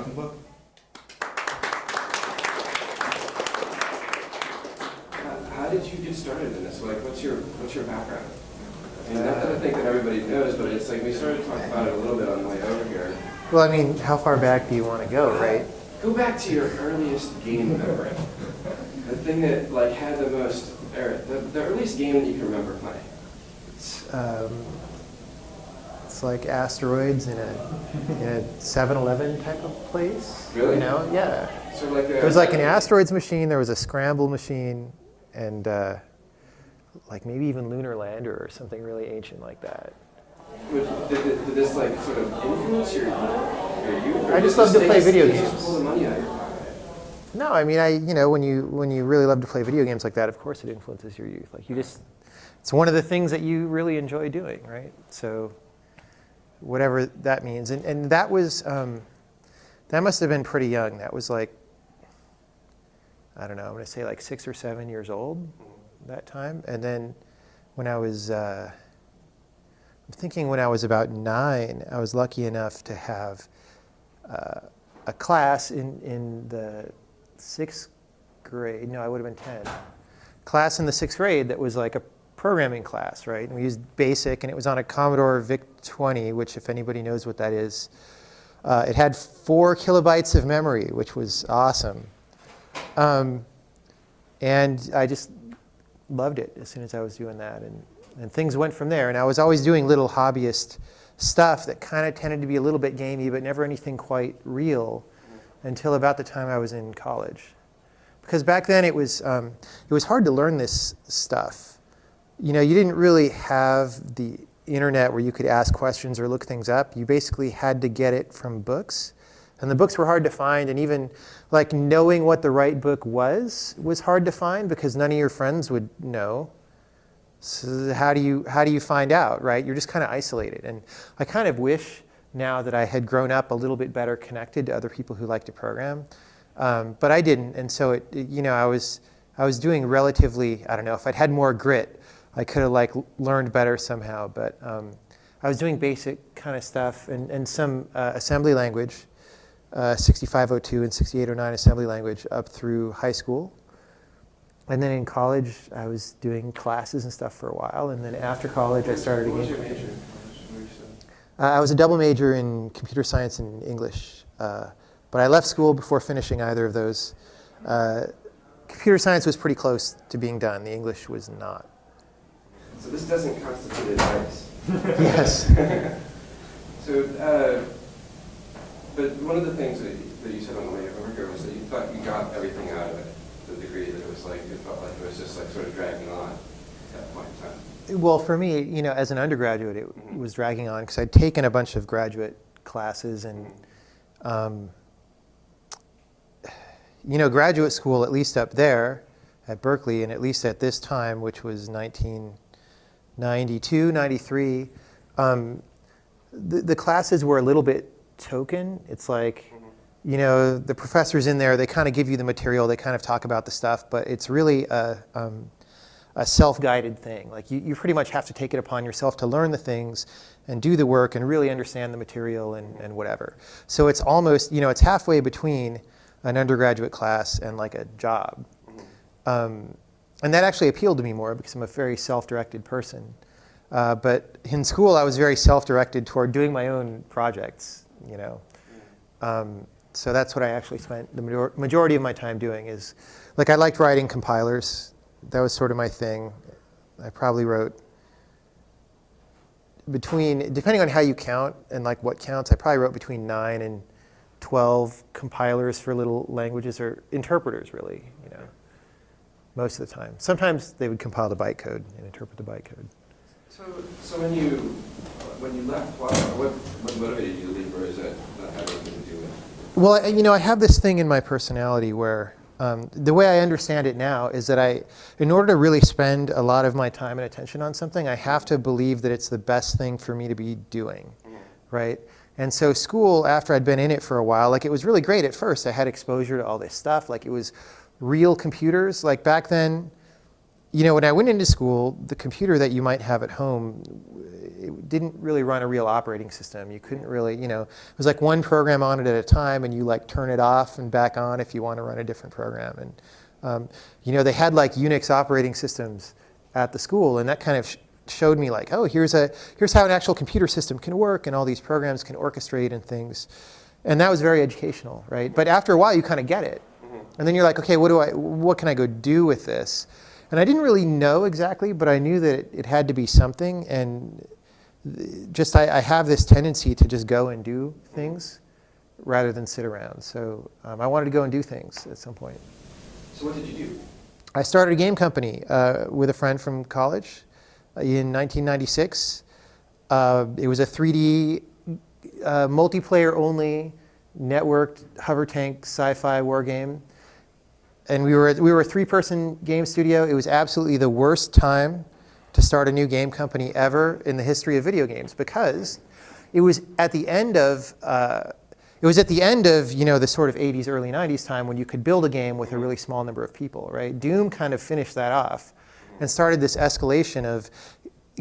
comic book? How did you get started in this? Like, what's your background? I mean, not that I think that everybody knows, but it's like we started talking about it a little bit on the way over here. Well, I mean, how far back do you want to go, right? Go back to your earliest game memory. The thing that like had the most, or the earliest game that you can remember playing. It's like asteroids in a 7-Eleven type of place. Really? You know, yeah. So like There was like an asteroids machine, there was a scramble machine, and like maybe even Lunar Lander or something really ancient like that. Did this like sort of influence your youth? I just love to play video games. Just pull the money out of your pocket. No, I mean, when you really love to play video games like that, of course it influences your youth. Like it's one of the things that you really enjoy doing, right? So whatever that means, and that was that must have been pretty young. That was like, I don't know, I'm going to say like 6 or 7 years old that time. And then when I was, I'm thinking when I was about 9, I was lucky enough to have a class in the 6th grade. No, I would have been 10. Class in the 6th grade that was like a programming class, right? And we used BASIC, and it was on a Commodore VIC-20, which if anybody knows what that is, it had 4 kilobytes of memory, which was awesome. And I just loved it as soon as I was doing that. And things went from there. And I was always doing little hobbyist stuff that kind of tended to be a little bit gamey, but never anything quite real until about the time I was in college. Because back then it was hard to learn this stuff. You know, you didn't really have the internet where you could ask questions or look things up. You basically had to get it from books. And the books were hard to find, and even like knowing what the right book was hard to find because none of your friends would know. So how do you find out, right? You're just kind of isolated. And I kind of wish now that I had grown up a little bit better connected to other people who like to program, but I didn't. And so I was doing relatively, I don't know, if I'd had more grit, I could have like learned better somehow. But I was doing basic kind of stuff and some assembly language. 6502 and 6809 assembly language up through high school. And then in college, I was doing classes and stuff for a while. And then after college, I started again. What was your major? I was a double major in computer science and English. But I left school before finishing either of those. Computer science was pretty close to being done. The English was not. So this doesn't constitute advice. Yes. So, but one of the things that you said on the way over here was that you thought you got everything out of it, to the degree that it was like, it felt like it was just like sort of dragging on at that point in time. Well, for me, as an undergraduate, it was dragging on because I'd taken a bunch of graduate classes and, graduate school, at least up there at Berkeley, and at least at this time, which was 1992, 93, the classes were a little bit token. It's like, the professors in there, they kind of give you the material, they kind of talk about the stuff, but it's really a self-guided thing. Like you pretty much have to take it upon yourself to learn the things and do the work and really understand the material and whatever. So it's almost, it's halfway between an undergraduate class and like a job. And that actually appealed to me more because I'm a very self-directed person. But in school, I was very self-directed toward doing my own projects, So that's what I actually spent the majority of my time doing is, like I liked writing compilers. That was sort of my thing. I probably wrote depending on how you count and like what counts, I probably wrote between 9 and 12 compilers for little languages or interpreters really, most of the time. Sometimes they would compile the bytecode and interpret the bytecode. So when you left, what motivated you to leave, or is that not have anything to do with? Well, I have this thing in my personality where the way I understand it now is that in order to really spend a lot of my time and attention on something, I have to believe that it's the best thing for me to be doing, right? And so school, after I'd been in it for a while, like it was really great at first. I had exposure to all this stuff, like it was real computers. Like back then, when I went into school, the computer that you might have at home, it didn't really run a real operating system. You couldn't really, it was like one program on it at a time, and you like turn it off and back on if you want to run a different program. And they had like Unix operating systems at the school, and that kind of showed me like, oh, here's how an actual computer system can work, and all these programs can orchestrate and things. And that was very educational, right? But after a while, you kind of get it. And then you're like, okay, what can I go do with this? And I didn't really know exactly, but I knew that it had to be something. And just I have this tendency to just go and do things rather than sit around. So I wanted to go and do things at some point. So what did you do? I started a game company with a friend from college in 1996. It was a 3D multiplayer-only networked hover tank sci-fi war game. And we were a 3-person game studio. It was absolutely the worst time to start a new game company ever in the history of video games, because it was at the end of the sort of 80s, early 90s time when you could build a game with a really small number of people, right? Doom kind of finished that off and started this escalation of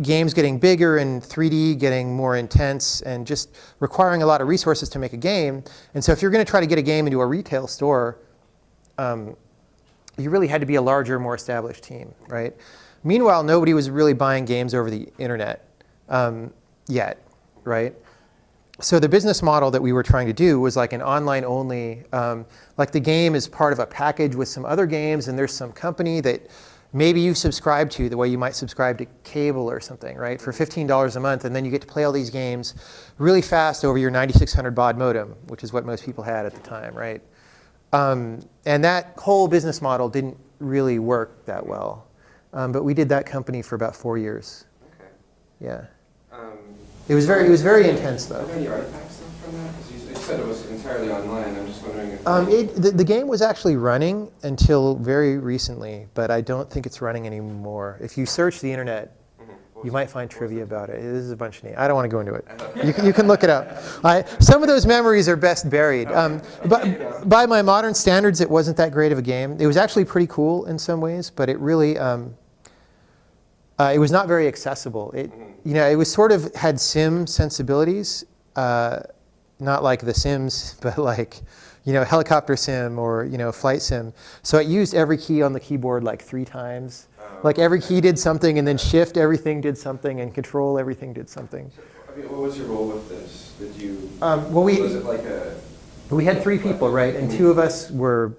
games getting bigger and 3D getting more intense and just requiring a lot of resources to make a game. And so if you're going to try to get a game into a retail store, you really had to be a larger, more established team, right? Meanwhile, nobody was really buying games over the internet yet, right? So the business model that we were trying to do was like an online-only, like the game is part of a package with some other games, and there's some company that maybe you subscribe to the way you might subscribe to cable or something, right? For $15 a month, and then you get to play all these games really fast over your 9600 baud modem, which is what most people had at the time, right? And that whole business model didn't really work that well. But we did that company for about 4 years. Okay. Yeah. It was very intense, though. Are there any artifacts from that? Because you said it was entirely online. I'm just wondering if... The game was actually running until very recently, but I don't think it's running anymore. If you search the internet, you might find trivia about it. This is a bunch of names. I don't want to go into it. You can look it up. Some of those memories are best buried. But by my modern standards, it wasn't that great of a game. It was actually pretty cool in some ways, but it really, it was not very accessible. It was sort of had sim sensibilities, not like The Sims, but like, helicopter sim or, flight sim. So it used every key on the keyboard like 3 times. Like every key did something, and then shift everything did something, and control everything did something. So, what was your role with this? Did you? Was it like a? We had 3 people, right, and 2 of us were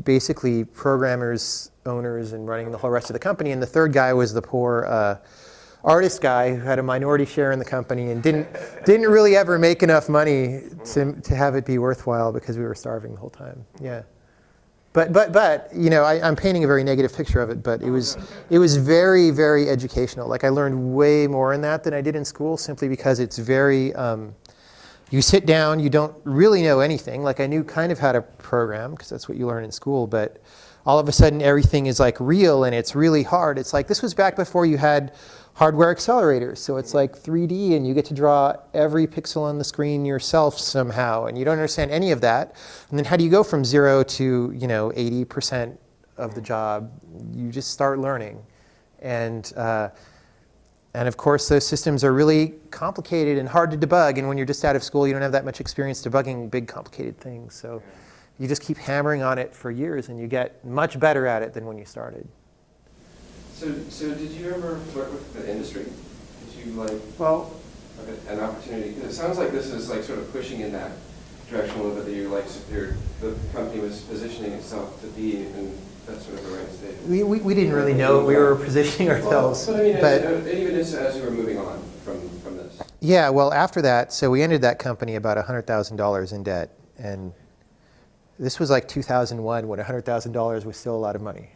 basically programmers, owners, and running the whole rest of the company, and the 3rd guy was the poor artist guy who had a minority share in the company and didn't really ever make enough money to have it be worthwhile because we were starving the whole time. Yeah. But I'm painting a very negative picture of it, but it was very, very educational. Like I learned way more in that than I did in school, simply because it's very, you sit down, you don't really know anything. Like I knew kind of how to program, because that's what you learn in school, but all of a sudden everything is like real and it's really hard. It's like, this was back before you had hardware accelerators, so it's like 3D, and you get to draw every pixel on the screen yourself somehow, and you don't understand any of that. And then how do you go from 0 to 80% of the job? You just start learning, and of course those systems are really complicated and hard to debug. And when you're just out of school, you don't have that much experience debugging big, complicated things. So you just keep hammering on it for years, and you get much better at it than when you started. So did you ever flirt with the industry? Did you have an opportunity? Because it sounds like this is like sort of pushing in that direction a little bit, that the company was positioning itself to be in that sort of the right state. We didn't really know we were positioning ourselves. But I mean, even as you were moving on from this. Yeah, well, after that, so we ended that company about $100,000 in debt, and this was like 2001 when $100,000 was still a lot of money.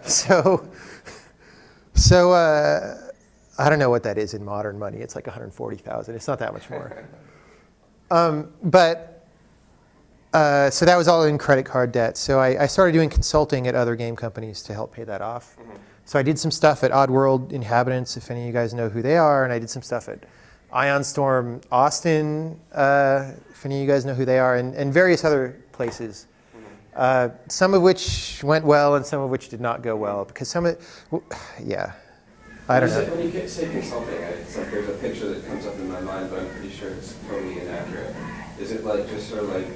So I don't know what that is in modern money. It's like 140,000. It's not that much more. So that was all in credit card debt. So I started doing consulting at other game companies to help pay that off. So I did some stuff at Oddworld Inhabitants, if any of you guys know who they are, and I did some stuff at Ion Storm Austin, if any of you guys know who they are, and various other places. Some of which went well and some of which did not go well because yeah, I don't know. When you say consulting, it's like there's a picture that comes up in my mind, but I'm pretty sure it's totally inaccurate. Is it like just sort of like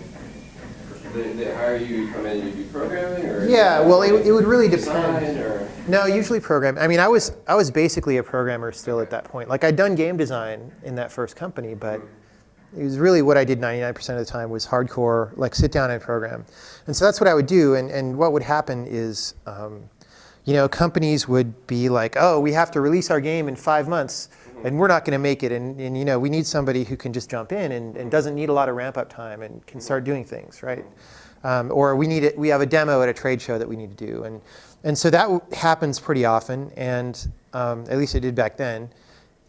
they hire you, you come in and you do programming, or yeah? Well, it would really depend. Or? No, usually programming. I mean, I was basically a programmer still at that point. Like I'd done game design in that first company, but it was really what I did 99% of the time was hardcore, like sit down and program. And so that's what I would do. And what would happen is, companies would be like, oh, we have to release our game in 5 months, and we're not going to make it. And we need somebody who can just jump in and doesn't need a lot of ramp up time and can start doing things, right? Or we have a demo at a trade show that we need to do. And so that happens pretty often, and at least it did back then.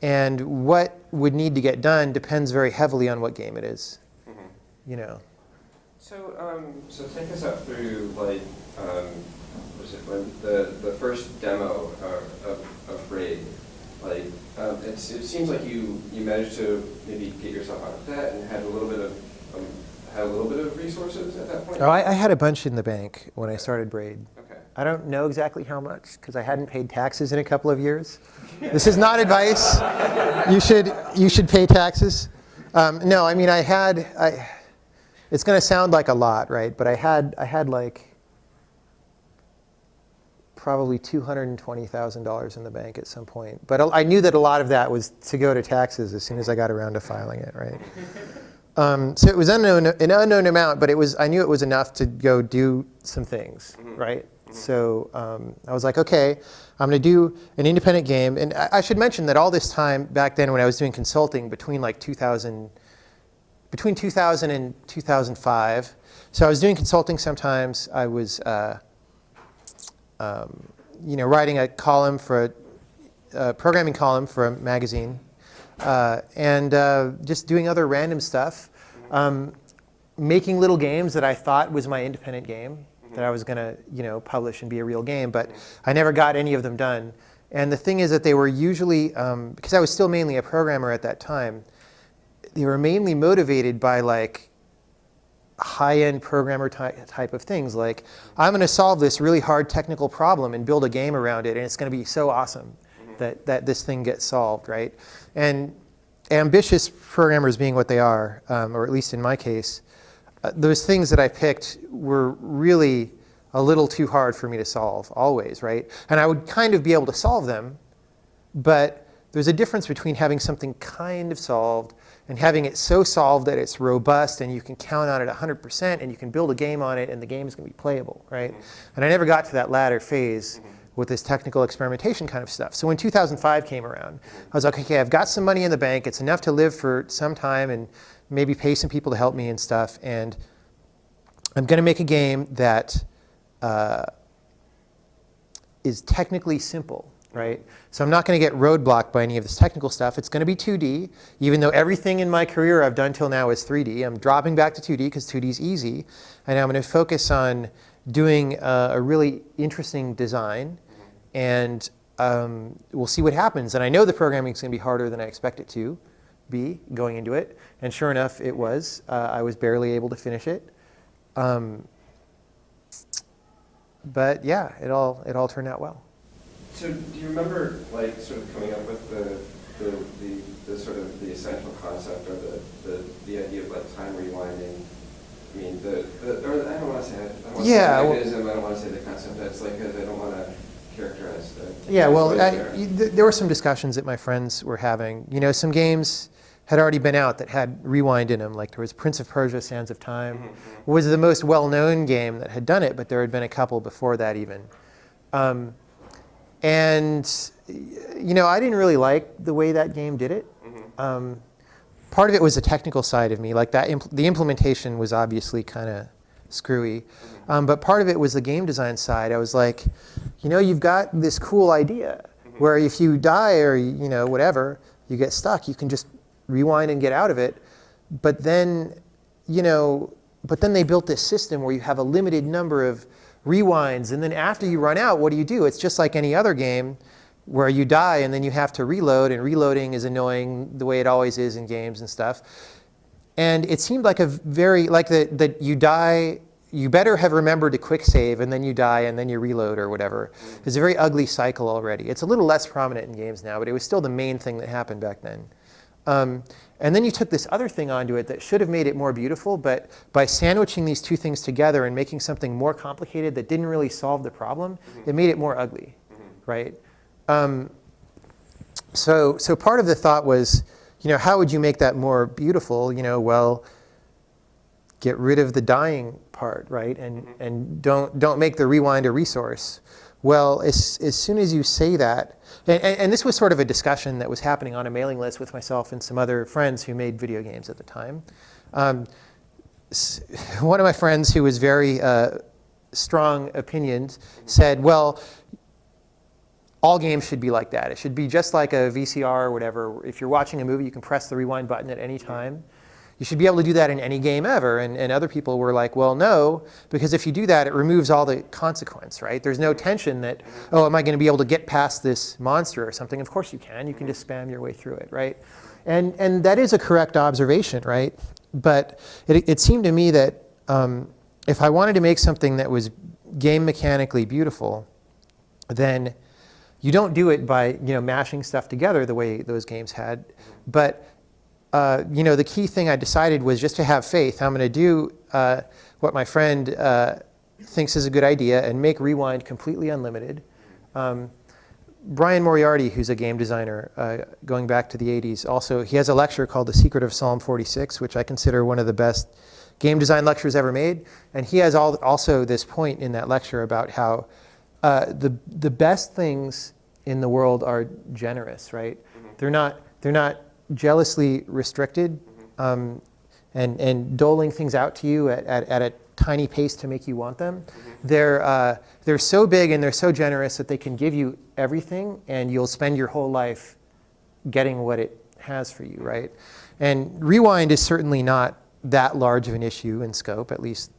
And what would need to get done depends very heavily on what game it is, So take us up through like, the first demo of Braid. Like, it seems like you managed to maybe get yourself out of debt and had a little bit of resources at that point. Oh, I had a bunch in the bank when I started Braid. Okay. I don't know exactly how much because I hadn't paid taxes in a couple of years. This is not advice. You should pay taxes. No, I mean it's going to sound like a lot, right? But I had like probably $220,000 in the bank at some point. But I knew that a lot of that was to go to taxes as soon as I got around to filing it, right? So it was an unknown amount, but I knew it was enough to go do some things, right? So I was like, okay, I'm going to do an independent game. And I should mention that all this time back then when I was doing consulting between 2000 and 2005, so I was doing consulting sometimes. I was writing a column for a programming column for a magazine, and just doing other random stuff, making little games that I thought was my independent game that I was going to publish and be a real game, but I never got any of them done. And the thing is that they were usually, because I was still mainly a programmer at that time, they were mainly motivated by like high-end programmer type of things. Like, I'm going to solve this really hard technical problem and build a game around it, and it's going to be so awesome that this thing gets solved, right? And ambitious programmers being what they are, or at least in my case, those things that I picked were really a little too hard for me to solve, always, right? And I would kind of be able to solve them, but there's a difference between having something kind of solved and having it so solved that it's robust and you can count on it 100% and you can build a game on it and the game is going to be playable, right? And I never got to that latter phase with this technical experimentation kind of stuff. So when 2005 came around, I was like, okay, I've got some money in the bank. It's enough to live for some time and maybe pay some people to help me and stuff. And I'm going to make a game that is technically simple, right? So I'm not going to get roadblocked by any of this technical stuff. It's going to be 2D, even though everything in my career I've done till now is 3D. I'm dropping back to 2D because 2D is easy. And I'm going to focus on doing a really interesting design. And we'll see what happens. And I know the programming is going to be harder than I expect it to be going into it. And sure enough, it was. I was barely able to finish it. But yeah, it all turned out well. So do you remember like sort of coming up with the sort of the essential concept or the idea of like time rewinding? I mean or I don't want to say it. I don't want to say the mechanism. I don't want to say the concept. That's like I don't want to characterize the. Yeah, well, there were some discussions that my friends were having. Some games had already been out that had rewind in them. Like there was Prince of Persia: Sands of Time, was the most well-known game that had done it, but there had been a couple before that even. And I didn't really like the way that game did it. Part of it was the technical side of me, like that. The implementation was obviously kind of screwy, but part of it was the game design side. I was like, you've got this cool idea where if you die or whatever, you get stuck, you can just rewind and get out of it. But then they built this system where you have a limited number of rewinds, and then after you run out, what do? It's just like any other game where you die and then you have to reload, and reloading is annoying the way it always is in games and stuff. And it seemed like that you die you better have remembered to quick save, and then you die, and then you reload or whatever. It's a very ugly cycle already. It's a little less prominent in games now, but it was still the main thing that happened back then. And then you took this other thing onto it that should have made it more beautiful, but by sandwiching these two things together and making something more complicated that didn't really solve the problem, it made it more ugly, right? So part of the thought was, how would you make that more beautiful? Well, get rid of the dying part, right? And don't make the rewind a resource. Well, as soon as you say that, and this was sort of a discussion that was happening on a mailing list with myself and some other friends who made video games at the time. One of my friends who was very strong opinions said, well, all games should be like that. It should be just like a VCR or whatever. If you're watching a movie, you can press the rewind button at any time. You should be able to do that in any game ever. And other people were like, well, no, because if you do that, it removes all the consequence, right? There's no tension that, oh, am I going to be able to get past this monster or something? Of course you can. You can just spam your way through it, right? And that is a correct observation, right? But it seemed to me that if I wanted to make something that was game mechanically beautiful, then you don't do it by mashing stuff together the way those games had. But the key thing I decided was just to have faith. I'm going to do what my friend thinks is a good idea and make rewind completely unlimited. Brian Moriarty, who's a game designer going back to the 80s, also, he has a lecture called The Secret of Psalm 46, which I consider one of the best game design lectures ever made. And he has also this point in that lecture about how the best things in the world are generous, right? They're not jealously restricted and doling things out to you at a tiny pace to make you want them. They're so big and they're so generous that they can give you everything, and you'll spend your whole life getting what it has for you, right? And rewind is certainly not that large of an issue in scope, at least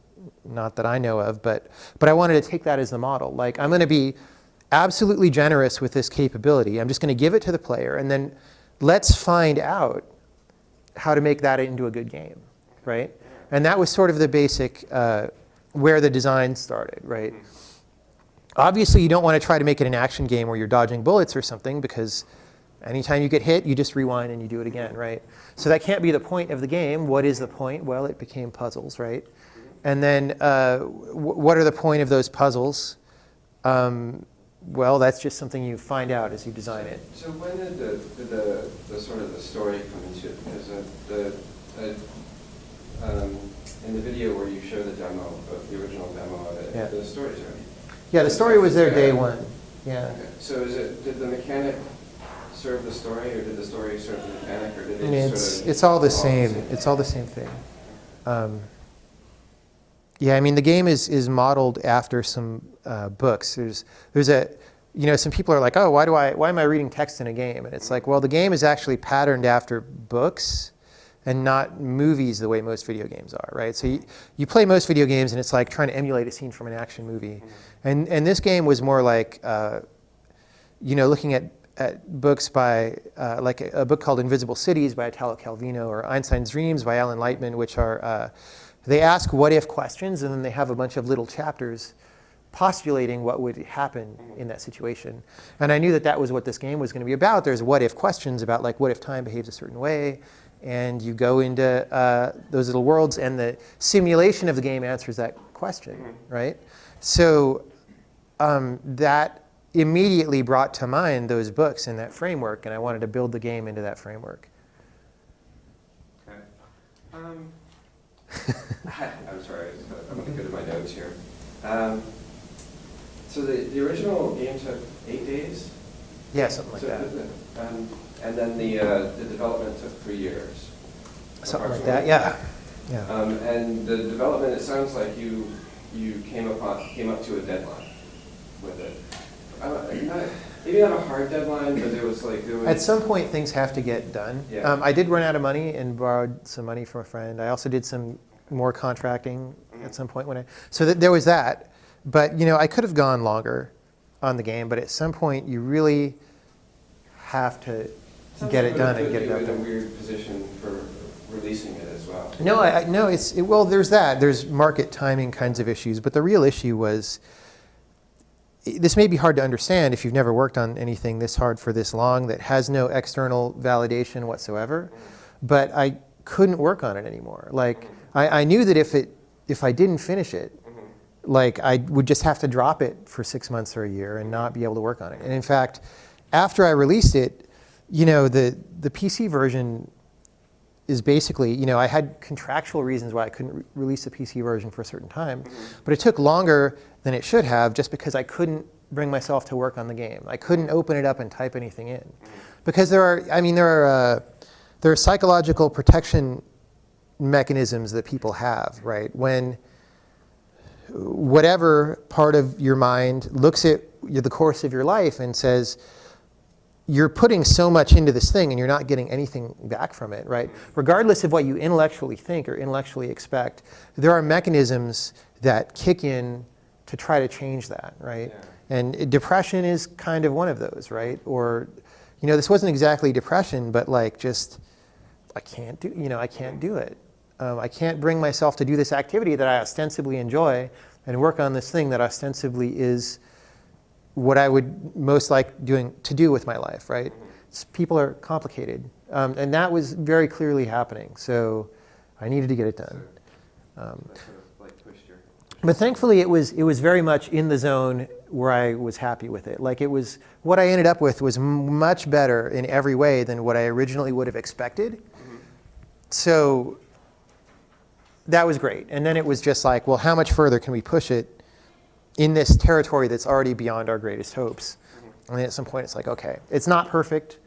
not that I know of, but I wanted to take that as the model. Like, I'm going to be absolutely generous with this capability. I'm just going to give it to the player, and then let's find out how to make that into a good game, right? And that was sort of the basic where the design started, right? Obviously, you don't want to try to make it an action game where you're dodging bullets or something, because anytime you get hit, you just rewind and you do it again, right? So that can't be the point of the game. What is the point? Well, it became puzzles, right? And then what are the point of those puzzles? Well, that's just something you find out as you design it. So when did the sort of the story come into it? Because in the video where you show the demo of the original demo of it, the story's already. Yeah, the story was there day one. Yeah. Okay. So did the mechanic serve the story, or did the story serve the mechanic, or did it it's all the same. It's all the same thing. Yeah, I mean, the game is modeled after some books. There's a, some people are like, oh, why am I reading text in a game? And it's like, well, the game is actually patterned after books and not movies the way most video games are, right? So you play most video games and it's like trying to emulate a scene from an action movie. And this game was more like, looking at books by, like a book called Invisible Cities by Italo Calvino, or Einstein's Dreams by Alan Lightman, which are, they ask what-if questions, and then they have a bunch of little chapters postulating what would happen in that situation. And I knew that was what this game was going to be about. There's what-if questions about, like, what if time behaves a certain way? And you go into those little worlds, and the simulation of the game answers that question, right? So that immediately brought to mind those books and that framework, and I wanted to build the game into that framework. Okay. I'm sorry, I'm going to go to my notes here. So the original game took 8 days? Yeah, something like that. And then the development took 3 years? Something like that, yeah. And the development, it sounds like you came up to a deadline with it. Maybe not a hard deadline, but there was. At some point, things have to get done. Yeah. I did run out of money and borrowed some money from a friend. I also did some more contracting at some point so there was that. But I could have gone longer on the game, but at some point you really have to get it done and get it out there. In a weird position for releasing it as well. No, no, well, there's that. There's market timing kinds of issues, but the real issue was, this may be hard to understand if you've never worked on anything this hard for this long that has no external validation whatsoever, but I couldn't work on it anymore. Like, I knew that if I didn't finish it, like I would just have to drop it for 6 months or a year and not be able to work on it. And in fact, after I released it, the PC version is basically, I had contractual reasons why I couldn't release the PC version for a certain time, but it took longer than it should have just because I couldn't bring myself to work on the game. I couldn't open it up and type anything in. Because there are psychological protection mechanisms that people have, right? When whatever part of your mind looks at the course of your life and says, you're putting so much into this thing and you're not getting anything back from it, right? Regardless of what you intellectually think or intellectually expect, there are mechanisms that kick in to try to change that, right? Yeah. And depression is kind of one of those, right? Or, this wasn't exactly depression, but like just, I can't do it. I can't bring myself to do this activity that I ostensibly enjoy and work on this thing that ostensibly is what I would most like to do with my life, right? People are complicated. And that was very clearly happening. So I needed to get it done. But thankfully it was very much in the zone where I was happy with it. Like what I ended up with was much better in every way than what I originally would have expected. So that was great. And then it was just like, well, how much further can we push it in this territory that's already beyond our greatest hopes? And then at some point it's like, okay, it's not perfect,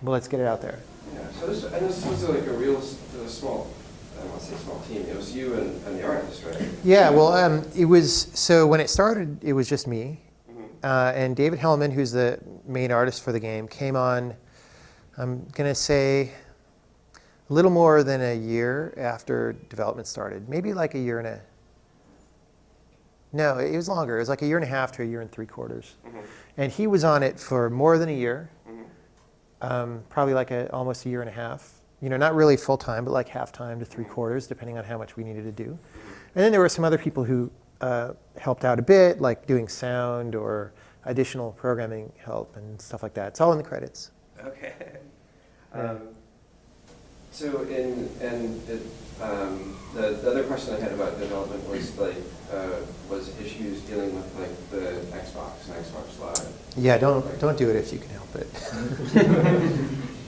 but let's get it out there. Yeah, so this was like a real small, I don't want to say small team, it was you and the artist, right? Yeah, well, so when it started, it was just me. And David Hellman, who's the main artist for the game, came on, I'm going to say, a little more than a year after development started. Maybe like a year and no, it was longer. It was like a year and a half to a year and 3/4. And he was on it for more than a year, probably like almost a year and a half. Not really full time, but like half time to 3/4, depending on how much we needed to do. And then there were some other people who helped out a bit, like doing sound or additional programming help and stuff like that. It's all in the credits. Okay. So the other question I had about development was like was issues dealing with like the Xbox and Xbox Live. Yeah, don't do it if you can help it.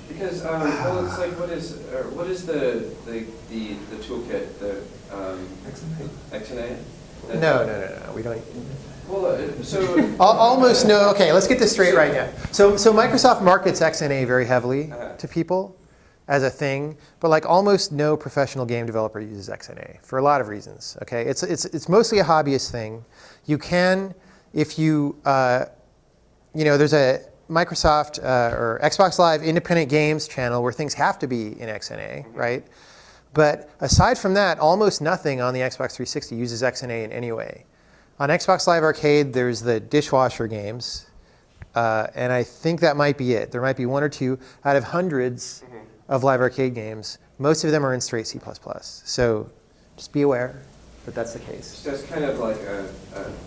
Because well, it's like what is the toolkit, the XNA? No, we don't. Well, so almost no. Okay, let's get this straight right now. So Microsoft markets XNA very heavily to people as a thing, but like almost no professional game developer uses XNA for a lot of reasons. Okay, it's mostly a hobbyist thing. You can, if you there's a Microsoft or Xbox Live independent games channel where things have to be in XNA, right? But aside from that, almost nothing on the Xbox 360 uses XNA in any way. On Xbox Live Arcade, there's the dishwasher games, and I think that might be it. There might be one or two out of hundreds of Live Arcade games. Most of them are in straight C++. So just be aware that that's the case. So that's kind of like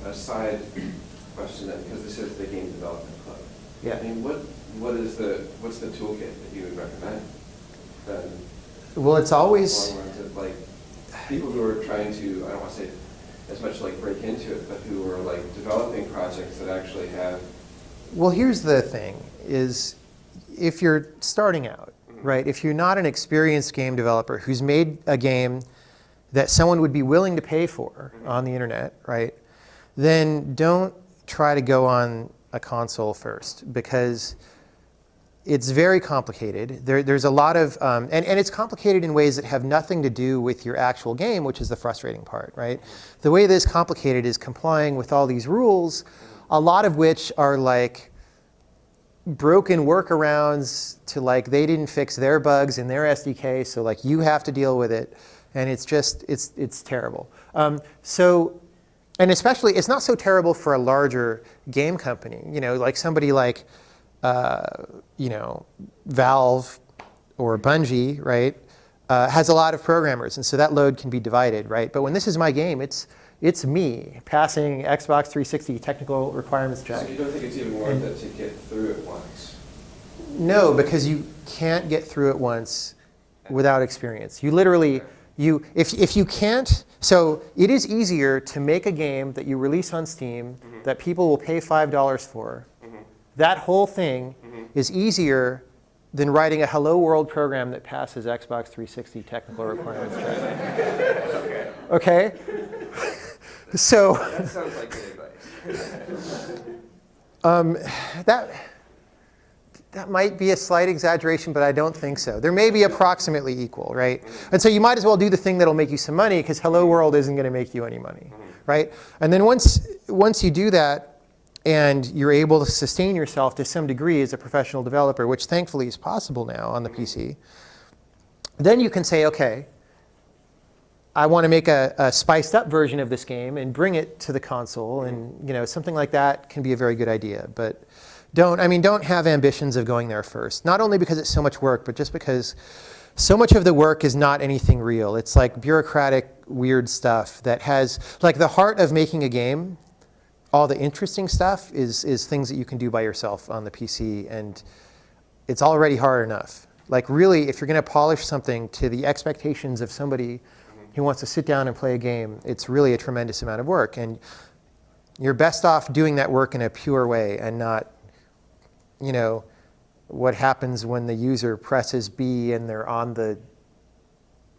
a side question then, because this is the Game Development Club. Yeah. I mean, what's the toolkit that you would recommend then? Well, it's always like people who are trying to, I don't want to say as much like break into it, but who are like developing projects that actually have. Well, here's the thing: is if you're starting out, right? If you're not an experienced game developer who's made a game that someone would be willing to pay for on the internet, right? Then don't try to go on a console first, because it's very complicated. There's a lot of, and it's complicated in ways that have nothing to do with your actual game, which is the frustrating part, right? The way this is complicated is complying with all these rules, a lot of which are like broken workarounds to like they didn't fix their bugs in their SDK, so like you have to deal with it, and it's just, it's terrible. And especially, it's not so terrible for a larger game company, like somebody like, Valve or Bungie, right? has a lot of programmers, and so that load can be divided, right? But when this is my game, it's me passing Xbox 360 technical requirements check. So you don't think it's even worth it to get through it once? No, because you can't get through it once without experience. You literally, if you can't, so it is easier to make a game that you release on Steam that people will pay $5 for. That whole thing is easier than writing a Hello World program that passes Xbox 360 technical requirements check. Okay? So that sounds like good advice. That might be a slight exaggeration, but I don't think so. There may be approximately equal, right? And so you might as well do the thing that'll make you some money, because Hello World isn't going to make you any money, right? And then once you do that, and you're able to sustain yourself to some degree as a professional developer, which thankfully is possible now on the PC, then you can say, okay, I want to make a spiced up version of this game and bring it to the console, and something like that can be a very good idea. But don't have ambitions of going there first. Not only because it's so much work, but just because so much of the work is not anything real. It's like bureaucratic, weird stuff that has, like, the heart of making a game. All the interesting stuff is things that you can do by yourself on the PC, and it's already hard enough. Like, really, if you're going to polish something to the expectations of somebody who wants to sit down and play a game, it's really a tremendous amount of work. And you're best off doing that work in a pure way and not, what happens when the user presses B and they're on the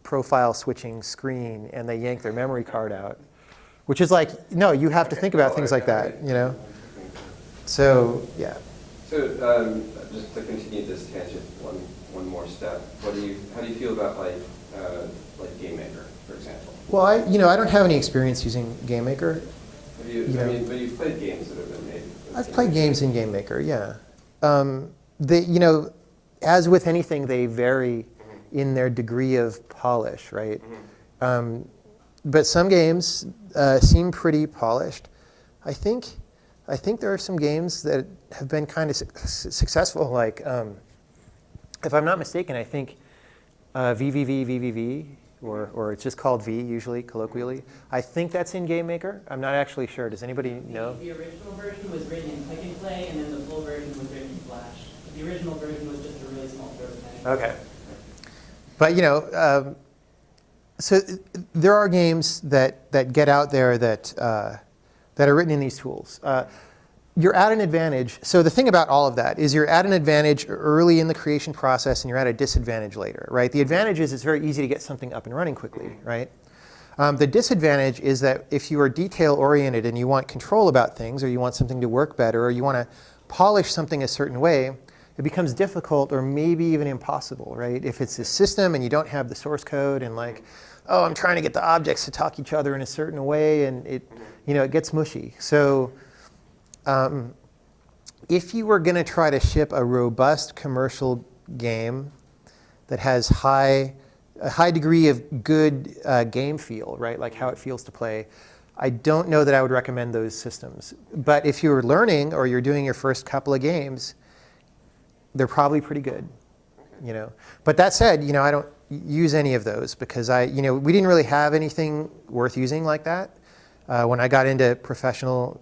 profile switching screen and they yank their memory card out. Which is like, no, you have to think about things like that, So, yeah. So just to continue this tangent one more step, how do you feel about like GameMaker, for example? Well, I don't have any experience using GameMaker. But you've played games that have been made. I've played games in GameMaker, yeah. As with anything, they vary in their degree of polish, right? But some games seem pretty polished. I think there are some games that have been kind of successful. Like, if I'm not mistaken, I think VVV, or it's just called V usually, colloquially. I think that's in GameMaker. I'm not actually sure. Does anybody know? The original version was written in Click and Play, and then the full version was written in Flash. The original version was just a really small prototype. Okay. But so there are games that get out there that are written in these tools. You're at an advantage. So the thing about all of that is you're at an advantage early in the creation process, and you're at a disadvantage later, right? The advantage is it's very easy to get something up and running quickly, right? The disadvantage is that if you are detail-oriented and you want control about things, or you want something to work better, or you want to polish something a certain way, it becomes difficult or maybe even impossible, right? If it's a system and you don't have the source code, and like, oh, I'm trying to get the objects to talk each other in a certain way, and it gets mushy. So if you were going to try to ship a robust commercial game that has a high degree of good game feel, right, like how it feels to play, I don't know that I would recommend those systems. But if you're learning or you're doing your first couple of games, they're probably pretty good, But that said, I don't use any of those because we didn't really have anything worth using like that when I got into professional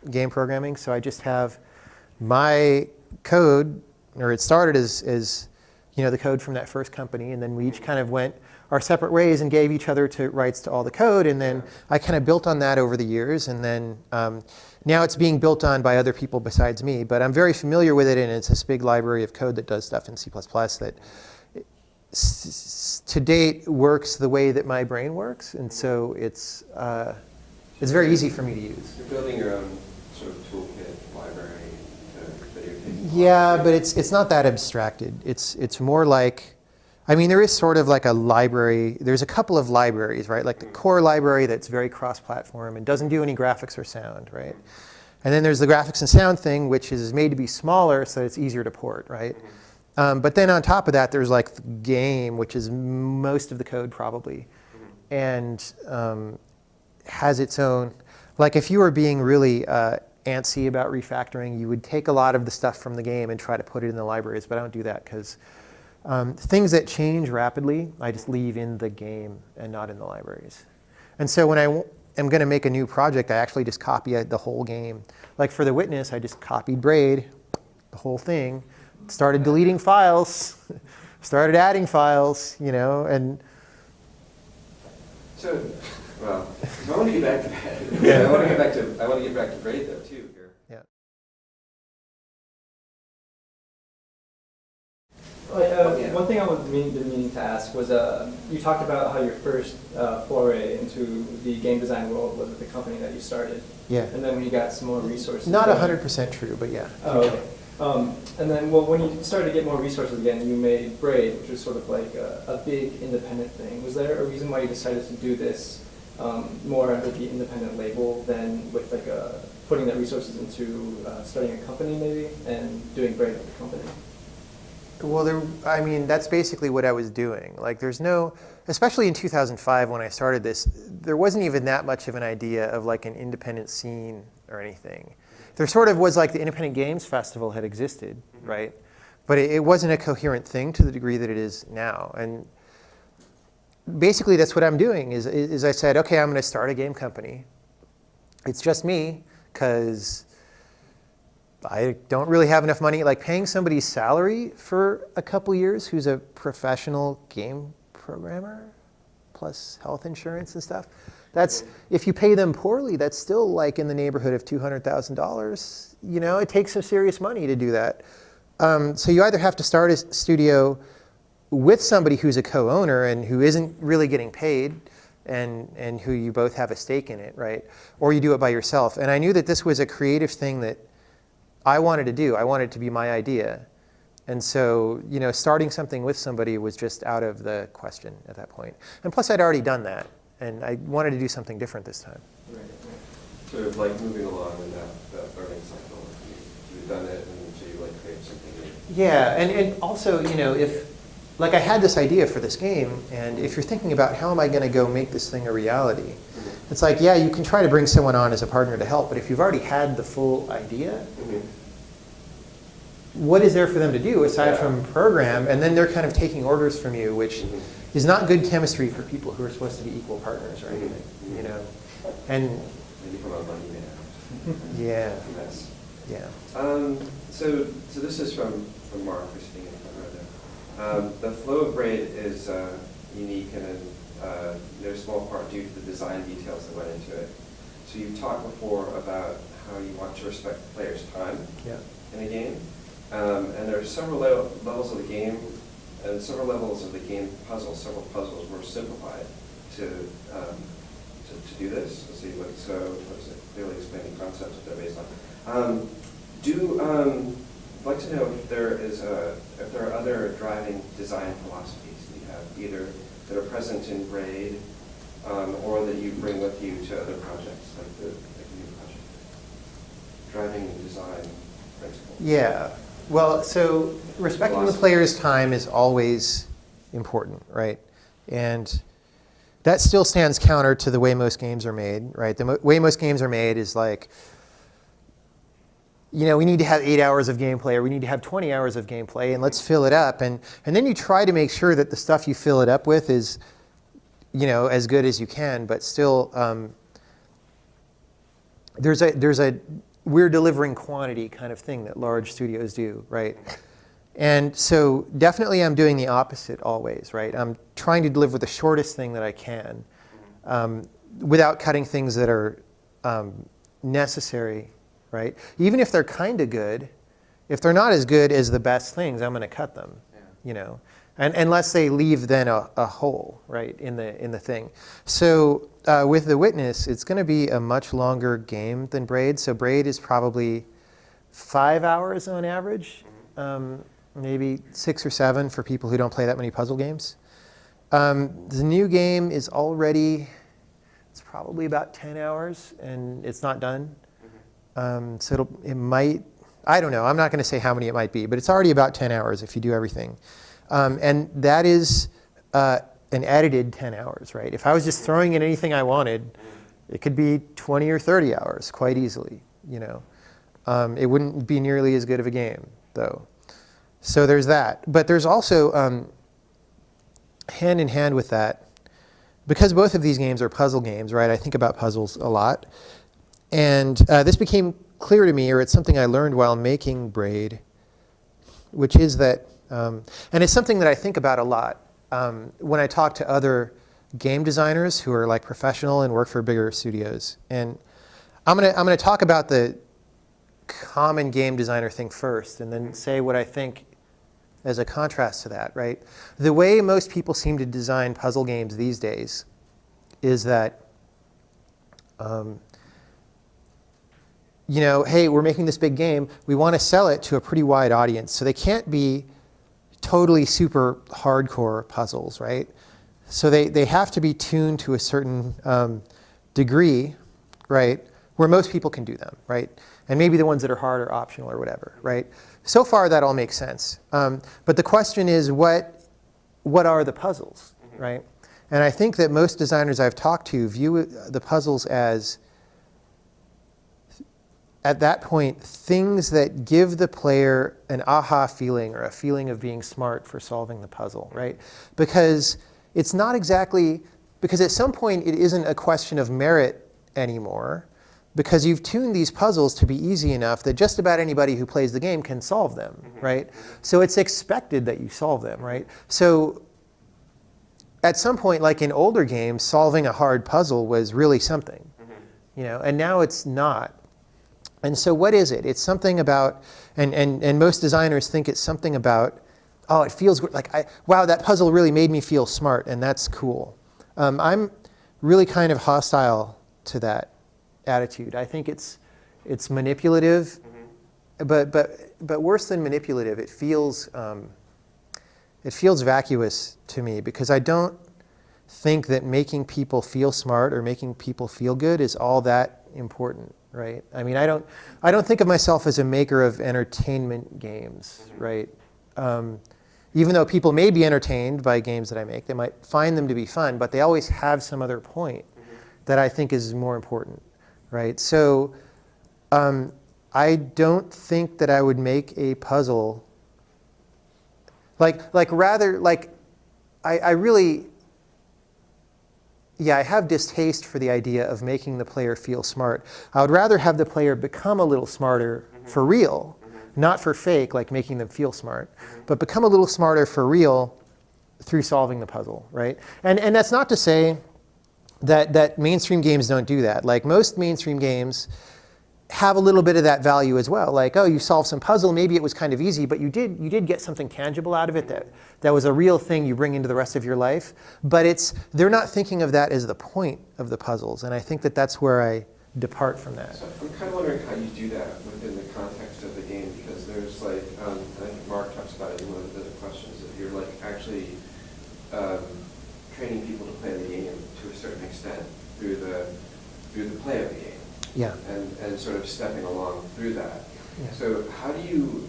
game programming. So I just have my code, or it started as the code from that first company, and then we each kind of went our separate ways and gave each other rights to all the code, and then I kind of built on that over the years, and then now it's being built on by other people besides me, but I'm very familiar with it, and it's this big library of code that does stuff in C++ that to date works the way that my brain works, and so it's very easy for me to use. You're building your own sort of toolkit library that you're taking. Yeah, but it's not that abstracted. It's more like, there is sort of like a library. There's a couple of libraries, right? Like the core library that's very cross-platform and doesn't do any graphics or sound, right? And then there's the graphics and sound thing, which is made to be smaller so that it's easier to port, right? But then on top of that, there's like the game, which is most of the code probably, and has its own, like if you were being really antsy about refactoring, you would take a lot of the stuff from the game and try to put it in the libraries, but I don't do that because Things that change rapidly, I just leave in the game and not in the libraries. And so when I am going to make a new project, I actually just copy the whole game. Like for The Witness, I just copied Braid, the whole thing, started deleting files, started adding files, and so, well, I want to get back to that. Yeah. I want to get back to Braid though too here. Yeah. One thing I was meaning to ask was, you talked about how your first foray into the game design world was with the company that you started. Yeah. And then when you got some more resources. Not 100% true, but yeah. Oh, okay. And then, well, when you started to get more resources again, you made Braid, which was sort of like a big independent thing. Was there a reason why you decided to do this more under the independent label than with like putting that resources into starting a company maybe and doing Braid with the company? Well, that's basically what I was doing. Like, there's no, especially in 2005 when I started this, there wasn't even that much of an idea of like an independent scene or anything. There sort of was like the Independent Games Festival had existed, right? But it wasn't a coherent thing to the degree that it is now. And basically that's what I'm doing is I said, okay, I'm going to start a game company. It's just me, because I don't really have enough money. Like paying somebody's salary for a couple years who's a professional game programmer, plus health insurance and stuff, that's, if you pay them poorly, that's still like in the neighborhood of $200,000. It takes some serious money to do that. So you either have to start a studio with somebody who's a co-owner and who isn't really getting paid and who you both have a stake in it, right? Or you do it by yourself. And I knew that this was a creative thing that I wanted to do. I wanted it to be my idea. And so, starting something with somebody was just out of the question at that point. And plus, I'd already done that. And I wanted to do something different this time. Right. Sort of like moving along in that learning cycle. You've done it, and so you like create something new. Yeah, and also, if, like I had this idea for this game, and if you're thinking about how am I going to go make this thing a reality, it's like, yeah, you can try to bring someone on as a partner to help, but if you've already had the full idea, what is there for them to do aside from program? And then they're kind of taking orders from you, which is not good chemistry for people who are supposed to be equal partners or anything, And Maybe come up on email. yeah, Yes. yeah. So this is from Mark, who's sitting in front row there. The flow of Braid is unique and in no small part due to the design details that went into it. So you've talked before about how you want to respect the player's time in a game. And there are several levels of the game, and several levels of the game puzzle. Several puzzles were simplified to do this. Let's see, what is it? Clearly explaining concepts that they're based on. I'd like to know if there are other driving design philosophies that you have, either that are present in Braid, or that you bring with you to other projects, like the new project. Driving design principles. Yeah. Well, so respecting the player's time is always important, right? And that still stands counter to the way most games are made, right? The way most games are made is like, we need to have 8 hours of gameplay, or we need to have 20 hours of gameplay, and let's fill it up. And then you try to make sure that the stuff you fill it up with is, as good as you can, but still, there's a we're delivering quantity kind of thing that large studios do, right? And so definitely I'm doing the opposite always, right? I'm trying to deliver the shortest thing that I can without cutting things that are necessary, right? Even if they're kind of good, if they're not as good as the best things, I'm going to cut them, and unless they leave then a hole, right, in the thing. So with The Witness, it's going to be a much longer game than Braid. So Braid is probably 5 hours on average, maybe 6 or 7 for people who don't play that many puzzle games. The new game is already, it's probably about 10 hours, and it's not done. So it might, I don't know, I'm not going to say how many it might be, but it's already about 10 hours if you do everything. And that is an edited 10 hours, right? If I was just throwing in anything I wanted, it could be 20 or 30 hours quite easily, It wouldn't be nearly as good of a game, though. So there's that. But there's also, hand in hand with that, because both of these games are puzzle games, right? I think about puzzles a lot. And this became clear to me, or it's something I learned while making Braid, which is that, and it's something that I think about a lot when I talk to other game designers who are like professional and work for bigger studios. And I'm gonna talk about the common game designer thing first, and then say what I think as a contrast to that, right? The way most people seem to design puzzle games these days is that, you know, hey, we're making this big game. We want to sell it to a pretty wide audience. So they can't be totally super hardcore puzzles, right? So they have to be tuned to a certain degree, right, where most people can do them, right? And maybe the ones that are hard are optional or whatever, right? So far, that all makes sense. But the question is, what are the puzzles, right? And I think that most designers I've talked to view the puzzles as, at that point, things that give the player an aha feeling or a feeling of being smart for solving the puzzle, right? Because it's not exactly, because at some point it isn't a question of merit anymore, because you've tuned these puzzles to be easy enough that just about anybody who plays the game can solve them, right? So it's expected that you solve them, right? So at some point, like in older games, solving a hard puzzle was really something, you know, and now it's not. And so what is it? It's something about, and most designers think it's something about, oh, it feels like, wow, that puzzle really made me feel smart, and that's cool. I'm really kind of hostile to that attitude. I think it's manipulative, but worse than manipulative, it feels vacuous to me, because I don't think that making people feel smart or making people feel good is all that important, right? I mean, I don't think of myself as a maker of entertainment games, right? Even though people may be entertained by games that I make, they might find them to be fun, but they always have some other point that I think is more important, right? So I don't think that I would make a puzzle I really, yeah, I have distaste for the idea of making the player feel smart. I would rather have the player become a little smarter for real, not for fake, like making them feel smart, but become a little smarter for real through solving the puzzle, right? And that's not to say that mainstream games don't do that. Like most mainstream games have a little bit of that value as well. Like, oh, you solved some puzzle, maybe it was kind of easy, but you did get something tangible out of it that was a real thing you bring into the rest of your life. But they're not thinking of that as the point of the puzzles, and I think that that's where I depart from that. So I'm kind of wondering how you do that within the context of the game, because there's like, I think Mark talks about it in one of the questions, that you're like actually training people to play the game to a certain extent through the play of the game. Yeah. And sort of stepping along through that. Yeah. So how do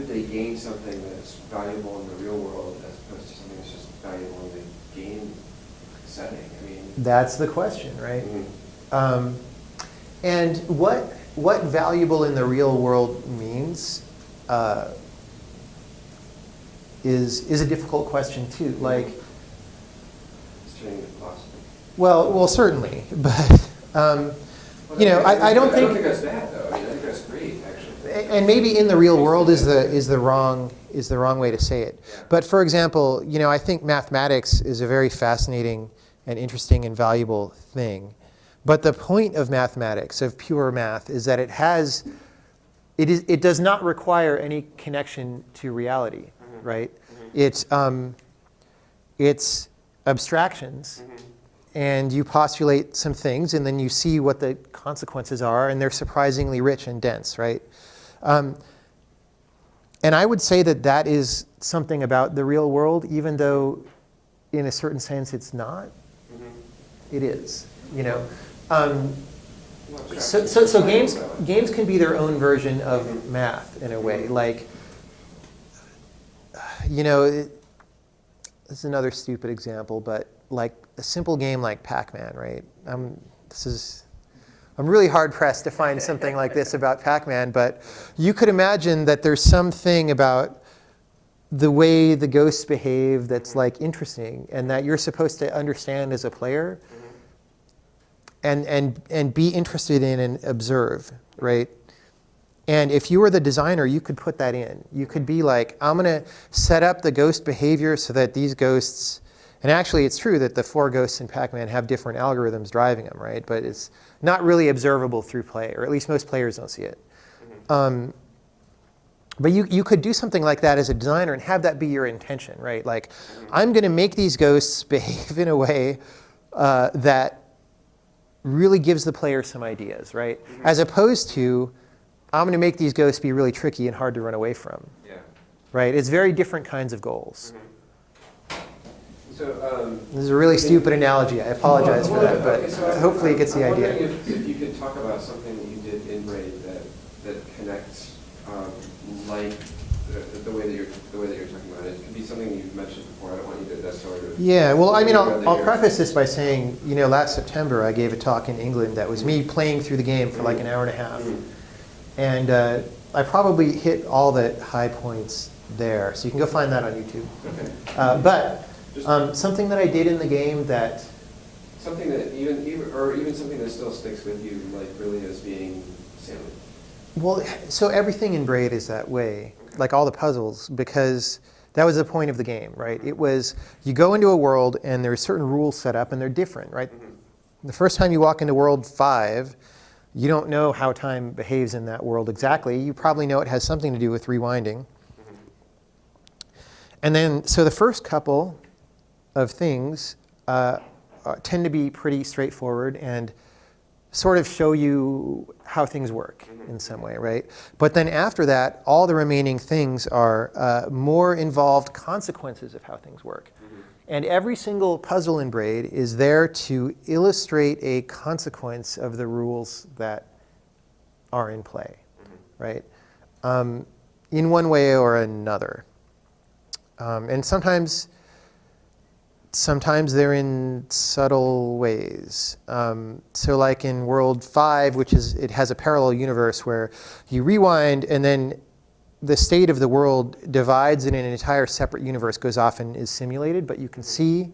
they gain something that's valuable in the real world as opposed to something that's just valuable in the game setting? I mean, that's the question, right? Mm-hmm. And what valuable in the real world means is a difficult question too. Like, it's turning into philosophy. Well, certainly, but you know, I don't think. I don't think that's bad, though. I mean, I think that's great, actually. And maybe in the real world is the wrong way to say it. Yeah. But for example, you know, I think mathematics is a very fascinating and interesting and valuable thing. But the point of mathematics, of pure math, is that it does not require any connection to reality, right? It's abstractions. And you postulate some things, and then you see what the consequences are, and they're surprisingly rich and dense, right? And I would say that is something about the real world, even though in a certain sense it's not. It is, you know. So games can be their own version of math in a way. Like, you know, this is another stupid example, but like a simple game like Pac-Man, right? This is I'm really hard pressed to find something like this about Pac-Man, but you could imagine that there's something about the way the ghosts behave that's like interesting, and that you're supposed to understand as a player, and be interested in and observe, right? And if you were the designer, you could put that in. You could be like, I'm going to set up the ghost behavior so that these ghosts, and actually it's true that the 4 ghosts in Pac-Man have different algorithms driving them, right? But it's not really observable through play, or at least most players don't see it. But you could do something like that as a designer and have that be your intention, right? Like, I'm going to make these ghosts behave in a way that really gives the player some ideas, right? As opposed to, I'm going to make these ghosts be really tricky and hard to run away from. Yeah. Right? It's very different kinds of goals. So, this is a really stupid analogy. I apologize for that, but hopefully it gets the idea. I'm wondering if you could talk about something that you did in Braid that connects, like the way that you're talking about it. It could be something you've mentioned before. I don't want you to necessarily. Yeah. Well, I mean, I'll preface this by saying, last September I gave a talk in England that was me playing through the game for like an hour and a half, and I probably hit all the high points there. So you can go find that on YouTube. Okay. But something that I did in the game that something that even something that still sticks with you, like really as being salient. Well, so everything in Braid is that way, like all the puzzles, because that was the point of the game, right? It was, you go into a world and there's certain rules set up and they're different, right? The first time you walk into world 5, you don't know how time behaves in that world exactly. You probably know it has something to do with rewinding. And then, so the first couple of things tend to be pretty straightforward and sort of show you how things work in some way, right? But then after that, all the remaining things are more involved consequences of how things work. And every single puzzle in Braid is there to illustrate a consequence of the rules that are in play, right? In one way or another. And sometimes they're in subtle ways. So like in World 5, it has a parallel universe where you rewind and then the state of the world divides and an entire separate universe goes off and is simulated, but you can see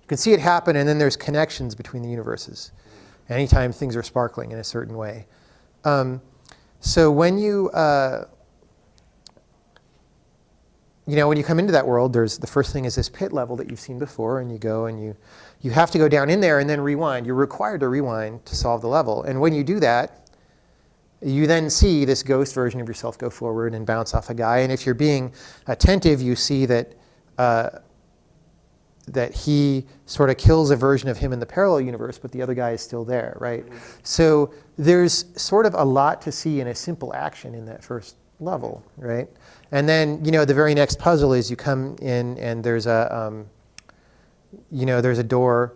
it happen, and then there's connections between the universes anytime things are sparkling in a certain way. So when when you come into that world, the first thing is this pit level that you've seen before, and you go and you have to go down in there and then rewind. You're required to rewind to solve the level. And when you do that, you then see this ghost version of yourself go forward and bounce off a guy. And if you're being attentive, you see that he sort of kills a version of him in the parallel universe, but the other guy is still there, right? So there's sort of a lot to see in a simple action in that first level, right? And then, the very next puzzle is you come in and there's a door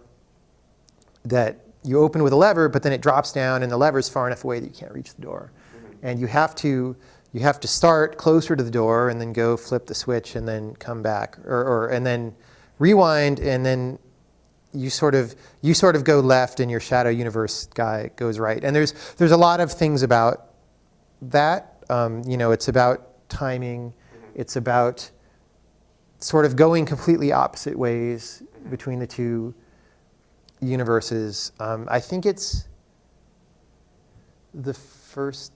that you open with a lever, but then it drops down and the lever's far enough away that you can't reach the door. And you have to start closer to the door and then go flip the switch and then come back, and then rewind, and then you sort of go left and your shadow universe guy goes right. And there's a lot of things about that. It's about timing. It's about sort of going completely opposite ways between the two universes. I think it's the first,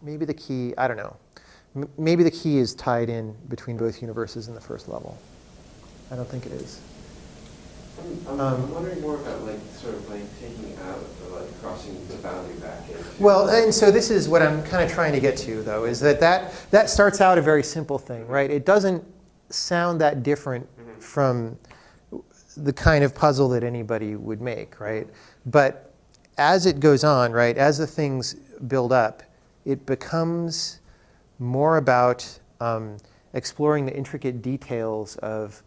maybe the key, I don't know. Maybe the key is tied in between both universes in the first level. I don't think it is. I'm wondering more about taking out, crossing the boundary back in. Well, and so this is what I'm kind of trying to get to, though, is that starts out a very simple thing, right? It doesn't sound that different from the kind of puzzle that anybody would make, right? But as it goes on, right, as the things build up, it becomes more about exploring the intricate details of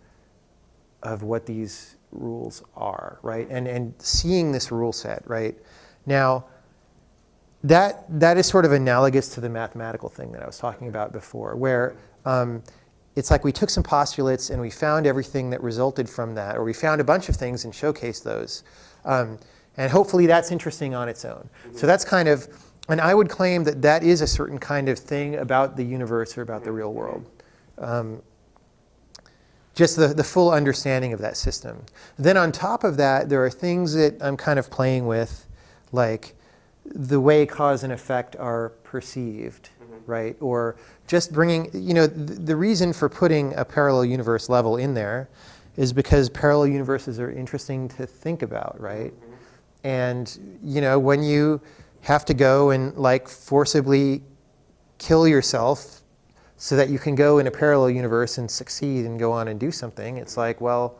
what these rules are, right? And seeing this rule set, right? Now, that is sort of analogous to the mathematical thing that I was talking about before, where it's like we took some postulates and we found everything that resulted from that, or we found a bunch of things and showcased those. And hopefully that's interesting on its own. So that's kind of, and I would claim that that is a certain kind of thing about the universe or about the real world. Just the full understanding of that system. Then on top of that, there are things that I'm kind of playing with, like the way cause and effect are perceived, right? Or just bringing, the reason for putting a parallel universe level in there is because parallel universes are interesting to think about, right? And, when you have to go and like forcibly kill yourself so that you can go in a parallel universe and succeed and go on and do something, it's like, well,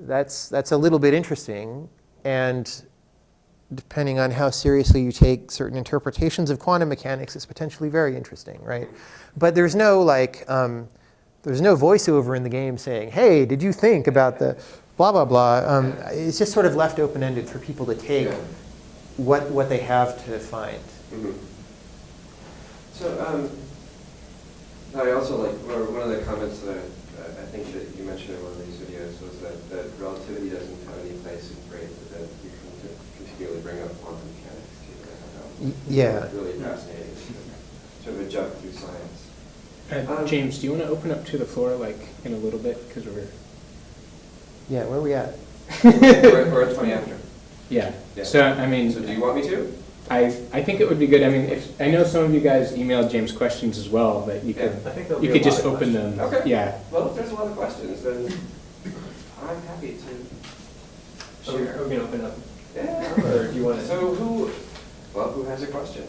that's a little bit interesting. And depending on how seriously you take certain interpretations of quantum mechanics, it's potentially very interesting, right? But there's no there's no voiceover in the game saying, hey, did you think about the blah, blah, blah. It's just sort of left open-ended for people to take what they have to find. So I also like, one of the comments that I think that you mentioned in one of these videos was that relativity doesn't have any place in Braid, but that you can continually bring up quantum mechanics too. Yeah. Really fascinating. Sort of a jump through science. James, do you want to open up to the floor like in a little bit? Because we're... Yeah, where are we at? We're at 20 after. Yeah. Yeah. So, I mean... So do you want me to? I think it would be good. I mean, I know some of you guys emailed James questions as well, that you could I think there'll you be could a lot just of open questions. them. Okay. Yeah. Well, if there's a lot of questions, then I'm happy to Are we share. going to open up? Yeah. Or do you want to? So who has a question?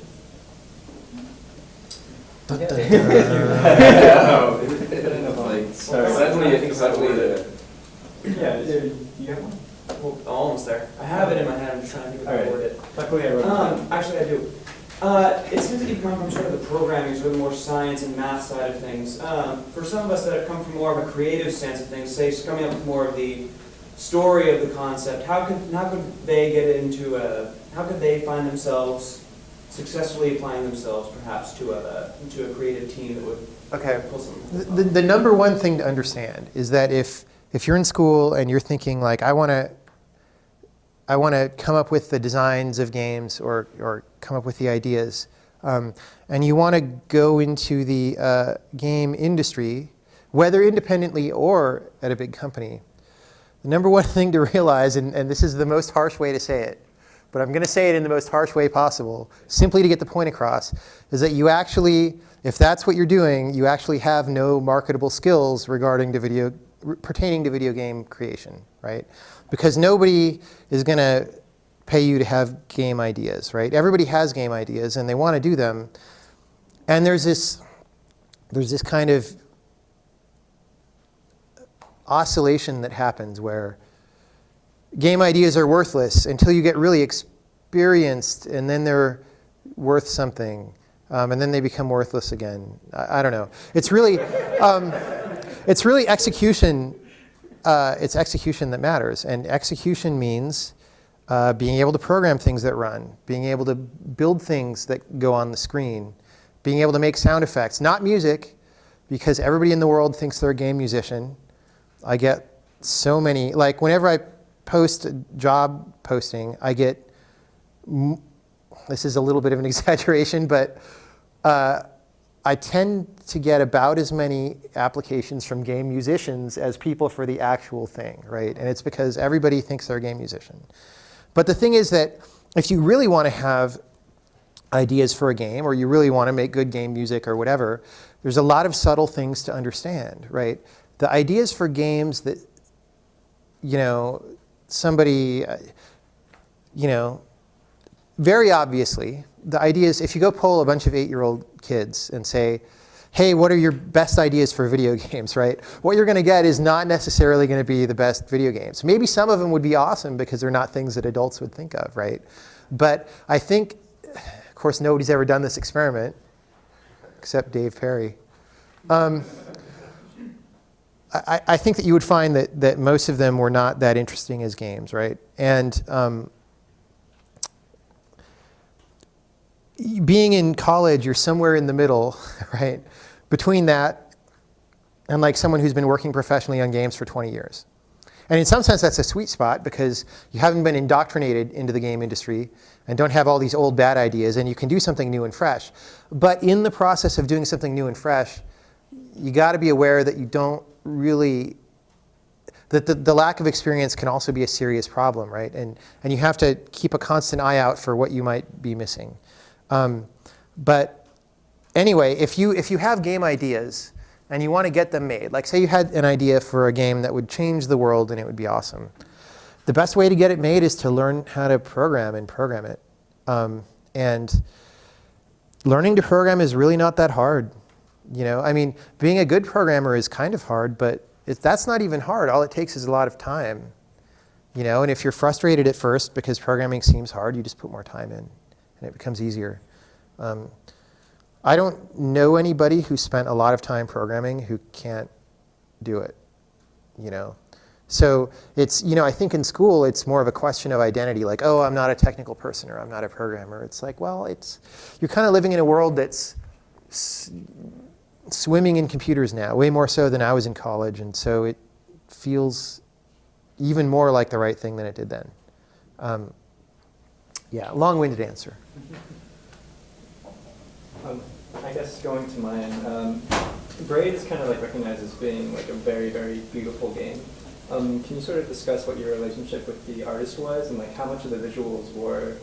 Dun, dun, Yeah. dun. It's like Sorry. suddenly the Yeah, you have one? Well, almost there. I have it in my head, I'm just trying to think of how to Alright. word it. Luckily I wrote it down. Actually, I do. It seems like you've come from sort of the programming, sort of the more science and math side of things. For some of us that have come from more of a creative sense of things, say coming up with more of the story of the concept, how could they get into how could they find themselves successfully applying themselves perhaps to a creative team that would Okay. pull something off? The number one thing to understand is that if you're in school and you're thinking like, I want to come up with the designs of games or come up with the ideas, and you want to go into the game industry, whether independently or at a big company, the number one thing to realize, and this is the most harsh way to say it, but I'm going to say it in the most harsh way possible, simply to get the point across, is that you actually, if that's what you're doing, you actually have no marketable skills pertaining to video game creation, right? Because nobody is going to pay you to have game ideas, right? Everybody has game ideas and they want to do them. And there's this kind of oscillation that happens where game ideas are worthless until you get really experienced, and then they're worth something, and then they become worthless again. I don't know. It's really execution. It's execution that matters, and execution means being able to program things that run, being able to build things that go on the screen, being able to make sound effects, not music, because everybody in the world thinks they're a game musician. I get so many, like whenever I post a job posting, I get, this is a little bit of an exaggeration, but I tend to get about as many applications from game musicians as people for the actual thing, right? And it's because everybody thinks they're a game musician. But the thing is that if you really want to have ideas for a game, or you really want to make good game music or whatever, there's a lot of subtle things to understand, right? The ideas for games that, somebody, very obviously, the idea is if you go poll a bunch of 8-year-old kids and say, hey, what are your best ideas for video games, right? What you're going to get is not necessarily going to be the best video games. Maybe some of them would be awesome because they're not things that adults would think of, right? But I think, of course, nobody's ever done this experiment except Dave Perry. I think that you would find that most of them were not that interesting as games, right? And being in college, you're somewhere in the middle, right? Between that and like someone who's been working professionally on games for 20 years. And in some sense, that's a sweet spot because you haven't been indoctrinated into the game industry and don't have all these old bad ideas, and you can do something new and fresh. But in the process of doing something new and fresh, you got to be aware that you don't really, that the lack of experience can also be a serious problem, right? And you have to keep a constant eye out for what you might be missing. But anyway, if you have game ideas and you want to get them made, like say you had an idea for a game that would change the world and it would be awesome, the best way to get it made is to learn how to program and program it. And learning to program is really not that hard. You know, I mean, being a good programmer is kind of hard, but that's not even hard. All it takes is a lot of time. You know, and if you're frustrated at first because programming seems hard, you just put more time in, and it becomes easier. I don't know anybody who spent a lot of time programming who can't do it, you know. So it's, you know, I think in school it's more of a question of identity, like, oh, I'm not a technical person or I'm not a programmer. It's like, well, you're kind of living in a world that's swimming in computers now, way more so than I was in college, and so it feels even more like the right thing than it did then. Yeah, long-winded answer. I guess going to mine, Braid is kind of like recognized as being like a very, very beautiful game. Can you sort of discuss what your relationship with the artist was, and like how much of the visuals were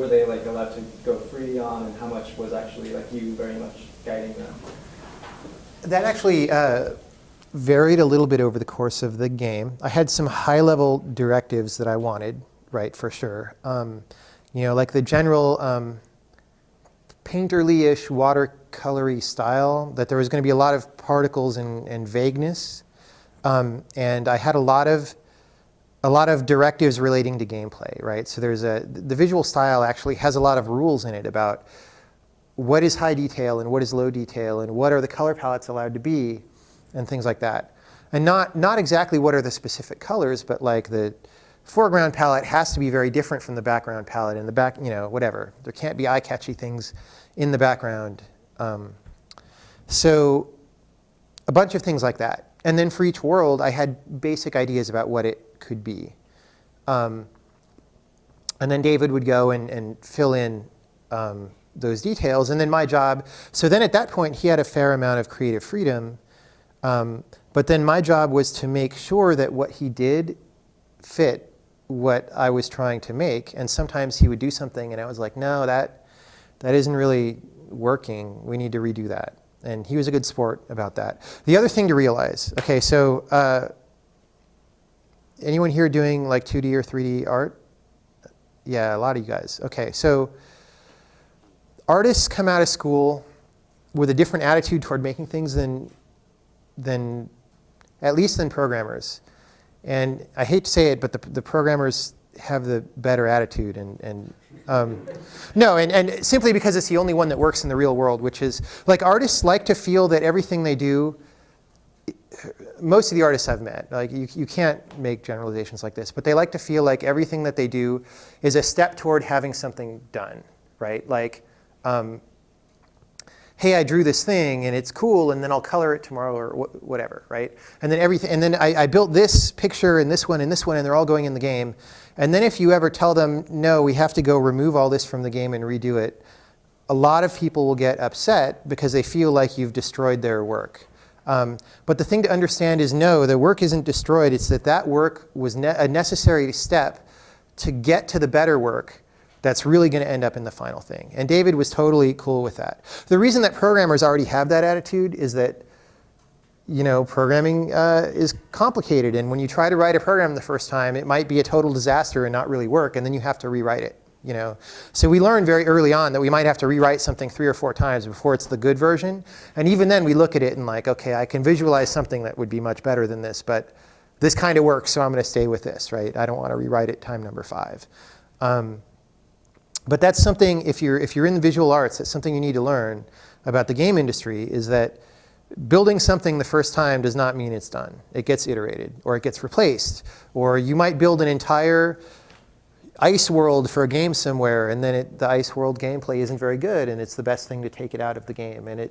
they like allowed to go free on, and how much was actually like you very much guiding them? That actually varied a little bit over the course of the game. I had some high-level directives that I wanted, right, for sure. You know, like the general painterly-ish, watercolory style, that there was going to be a lot of particles and vagueness. And I had a lot of directives relating to gameplay, right? So the visual style actually has a lot of rules in it about what is high detail and what is low detail and what are the color palettes allowed to be and things like that. And not exactly what are the specific colors, but like the foreground palette has to be very different from the background palette, and the back, you know, whatever. There can't be eye-catchy things in the background. So a bunch of things like that. And then for each world, I had basic ideas about what it could be. And then David would go and fill in those details. And then my job, so then at that point, he had a fair amount of creative freedom. But then my job was to make sure that what he did fit what I was trying to make. And sometimes he would do something and I was like, no, that isn't really working. We need to redo that. And he was a good sport about that. The other thing to realize, okay, so anyone here doing like 2D or 3D art? Yeah, a lot of you guys. Okay, so artists come out of school with a different attitude toward making things than at least than programmers. And I hate to say it, but the programmers have the better attitude, and simply because it's the only one that works in the real world, which is, like, artists like to feel that everything they do, most of the artists I've met, like, you can't make generalizations like this, but they like to feel like everything that they do is a step toward having something done, right? Like, hey, I drew this thing and it's cool, and then I'll color it tomorrow or whatever, right? And then I built this picture and this one and this one, and they're all going in the game. And then if you ever tell them, no, we have to go remove all this from the game and redo it, a lot of people will get upset because they feel like you've destroyed their work. But the thing to understand is, no, the work isn't destroyed. It's that work was a necessary step to get to the better work that's really going to end up in the final thing. And David was totally cool with that. The reason that programmers already have that attitude is that, you know, programming is complicated. And when you try to write a program the first time, it might be a total disaster and not really work, and then you have to rewrite it, you know. So we learned very early on that we might have to rewrite something 3 or 4 times before it's the good version. And even then we look at it and like, okay, I can visualize something that would be much better than this, but this kind of works, so I'm going to stay with this, right? I don't want to rewrite it time number 5. But that's something, if you're in the visual arts, that's something you need to learn about the game industry, is that building something the first time does not mean it's done. It gets iterated, or it gets replaced, or you might build an entire ice world for a game somewhere, and then the ice world gameplay isn't very good, and it's the best thing to take it out of the game. And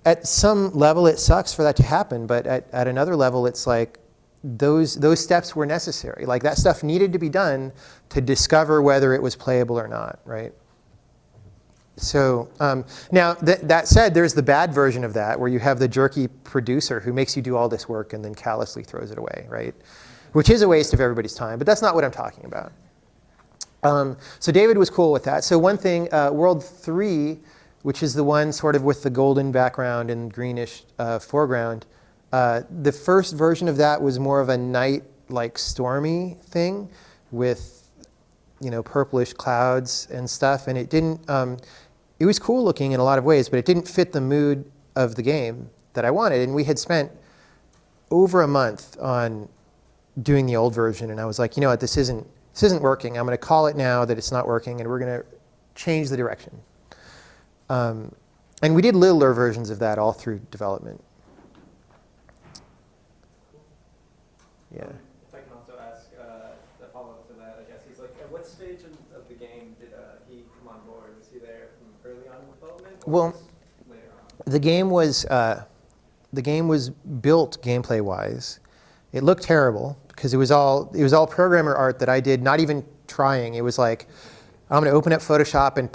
at some level, it sucks for that to happen, but at another level, it's like, those steps were necessary. Like that stuff needed to be done to discover whether it was playable or not, right? So now that said, there's the bad version of that where you have the jerky producer who makes you do all this work and then callously throws it away, right? Which is a waste of everybody's time, but that's not what I'm talking about. So David was cool with that. So one thing, World 3, which is the one sort of with the golden background and greenish foreground, the first version of that was more of a night, like stormy thing with, purplish clouds and stuff. And it didn't, it was cool looking in a lot of ways, but it didn't fit the mood of the game that I wanted. And we had spent over a month on doing the old version. And I was like, you know what, this isn't working. I'm going to call it now that it's not working, and we're going to change the direction. And we did littler versions of that all through development. Yeah. If I can also ask a follow-up to that, I guess he's like, at what stage of the game did he come on board? Was he there from early on in development, or Well, later on? the game was built gameplay-wise. It looked terrible because it was all programmer art that I did, not even trying. It was like, I'm going to open up Photoshop and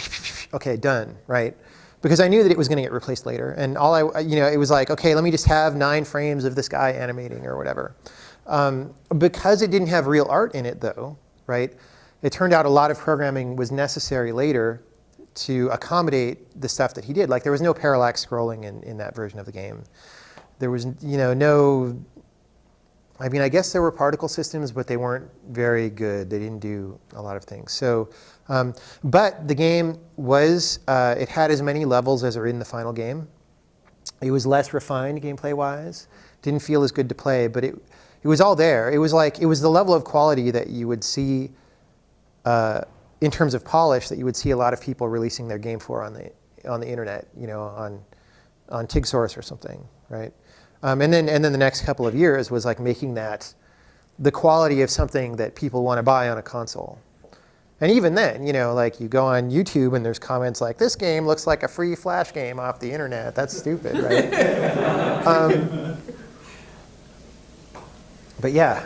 okay, done, right? Because I knew that it was going to get replaced later, and it was like, okay, let me just have 9 frames of this guy animating or whatever. Because it didn't have real art in it, though, right? It turned out a lot of programming was necessary later to accommodate the stuff that he did. Like there was no parallax scrolling in that version of the game. There was, no. I mean, I guess there were particle systems, but they weren't very good. They didn't do a lot of things. So, but the game was, it had as many levels as are in the final game. It was less refined gameplay-wise. Didn't feel as good to play, but it was all there. It was the level of quality that you would see in terms of polish that you would see a lot of people releasing their game for on the internet, on TigSource or something, right? And then the next couple of years was like making that the quality of something that people want to buy on a console. And even then, like you go on YouTube and there's comments like, this game looks like a free Flash game off the internet. That's stupid, right? But yeah.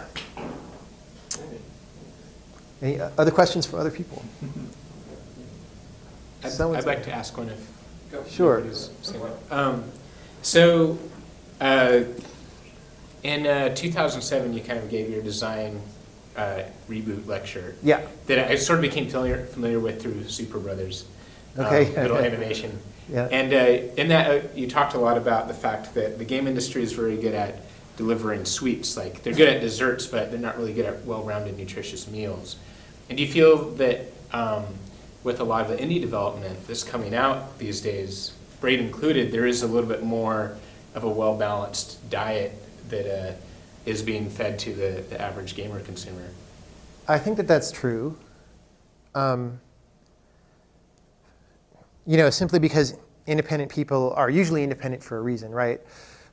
Any other questions from other people? I'd like to ask one if Sure. So in 2007, you kind of gave your design reboot lecture. Yeah. That I sort of became familiar with through Super Brothers. Okay. Little animation. Yeah. And in that, you talked a lot about the fact that the game industry is very good at delivering sweets. Like they're good at desserts, but they're not really good at well-rounded, nutritious meals. And do you feel that with a lot of the indie development that's coming out these days, Braid included, there is a little bit more of a well-balanced diet that is being fed to the average gamer consumer? I think that that's true. Simply because independent people are usually independent for a reason, right?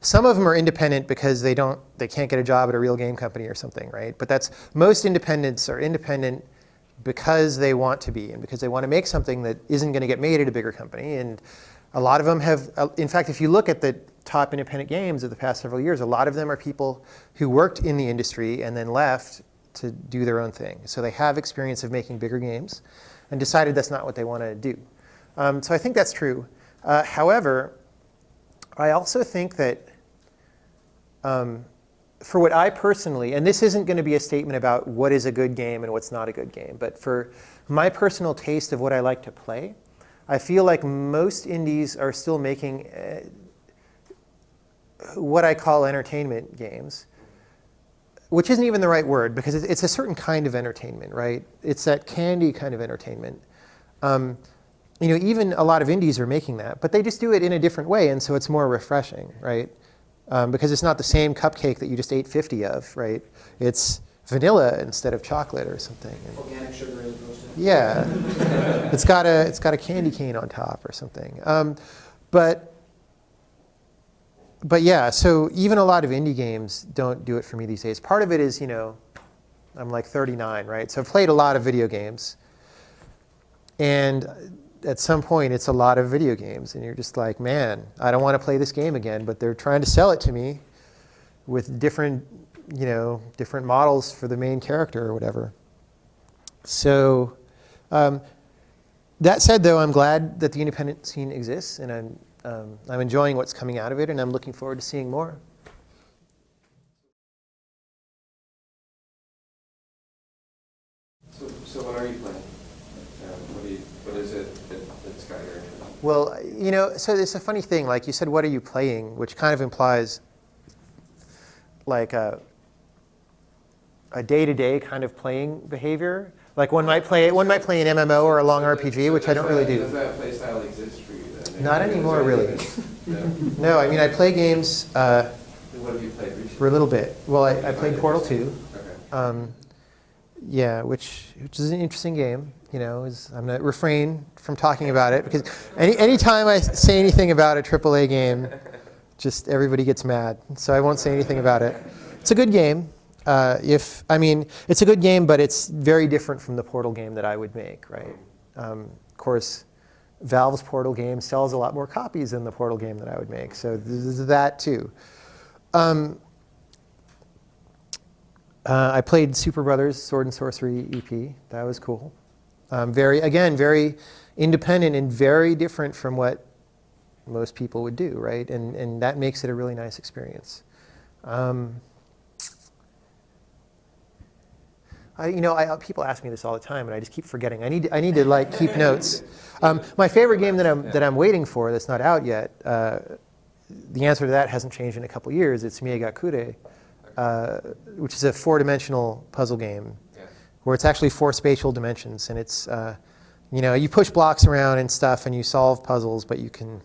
Some of them are independent because they can't get a job at a real game company or something, right? But most independents are independent because they want to be and because they want to make something that isn't going to get made at a bigger company. And a lot of them have, in fact, if you look at the top independent games of the past several years, a lot of them are people who worked in the industry and then left to do their own thing. So they have experience of making bigger games and decided that's not what they want to do. So I think that's true. However, I also think that for what I personally, and this isn't going to be a statement about what is a good game and what's not a good game, but for my personal taste of what I like to play, I feel like most indies are still making what I call entertainment games, which isn't even the right word because it's a certain kind of entertainment, right? It's that candy kind of entertainment. Even a lot of indies are making that, but they just do it in a different way, and so it's more refreshing, right? Because it's not the same cupcake that you just ate 50 of, right? It's vanilla instead of chocolate or something. Organic sugar as opposed to. Yeah, it's got a candy cane on top or something. But yeah, so even a lot of indie games don't do it for me these days. Part of it is, I'm like 39, right? So I've played a lot of video games, and at some point it's a lot of video games, and you're just like, man, I don't want to play this game again, but they're trying to sell it to me with different different models for the main character or whatever. So that said, though, I'm glad that the independent scene exists, and I'm enjoying what's coming out of it, and I'm looking forward to seeing more. So what are you playing? What is it that's got your interest? Well, so it's a funny thing. Like you said, what are you playing? Which kind of implies like a day-to-day kind of playing behavior. Like one might play an MMO or a long RPG, which I don't really do. Does that play style exist for you then? Not anymore, really. No? No, I mean, I play games What have you played recently? for a little bit. Well, I played Portal 2. Okay. Yeah, which is an interesting game. I'm going to refrain from talking about it because any time I say anything about a AAA game, just everybody gets mad. So I won't say anything about it. It's a good game. It's a good game, but it's very different from the Portal game that I would make, right? Of course, Valve's Portal game sells a lot more copies than the Portal game that I would make. So there's that too. I played Super Brothers Sword and Sorcery EP. That was cool. Very independent and very different from what most people would do, right? And that makes it a really nice experience. People ask me this all the time, and I just keep forgetting. I need to like keep notes. My favorite game that I'm waiting for that's not out yet. The answer to that hasn't changed in a couple years. It's Miegakure, which is a 4-dimensional puzzle game, where it's actually 4 spatial dimensions, and it's you push blocks around and stuff, and you solve puzzles, but you can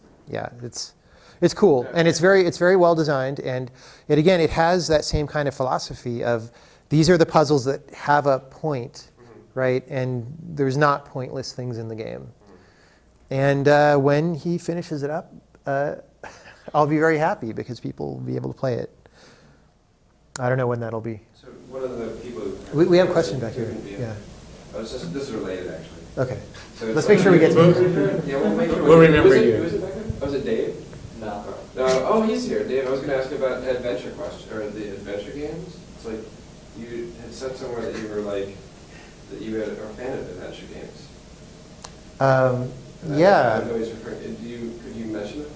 it's cool, and it's very well designed, and it has that same kind of philosophy of these are the puzzles that have a point, right? And there's not pointless things in the game. And when he finishes it up, I'll be very happy because people will be able to play it. I don't know when that'll be. So one of the people who... We have a question back here. Yeah. This is related, actually. Okay. So Let's make sure we get to it. Yeah, we'll make sure. We'll remember you. Who was it back then? Oh, was it Dave? No. Oh, he's here. Dave, I was going to ask you about the adventure games. It's like you had said somewhere that you were like, that you are a fan of adventure games. Yeah. I know he's referring. Could you mention it?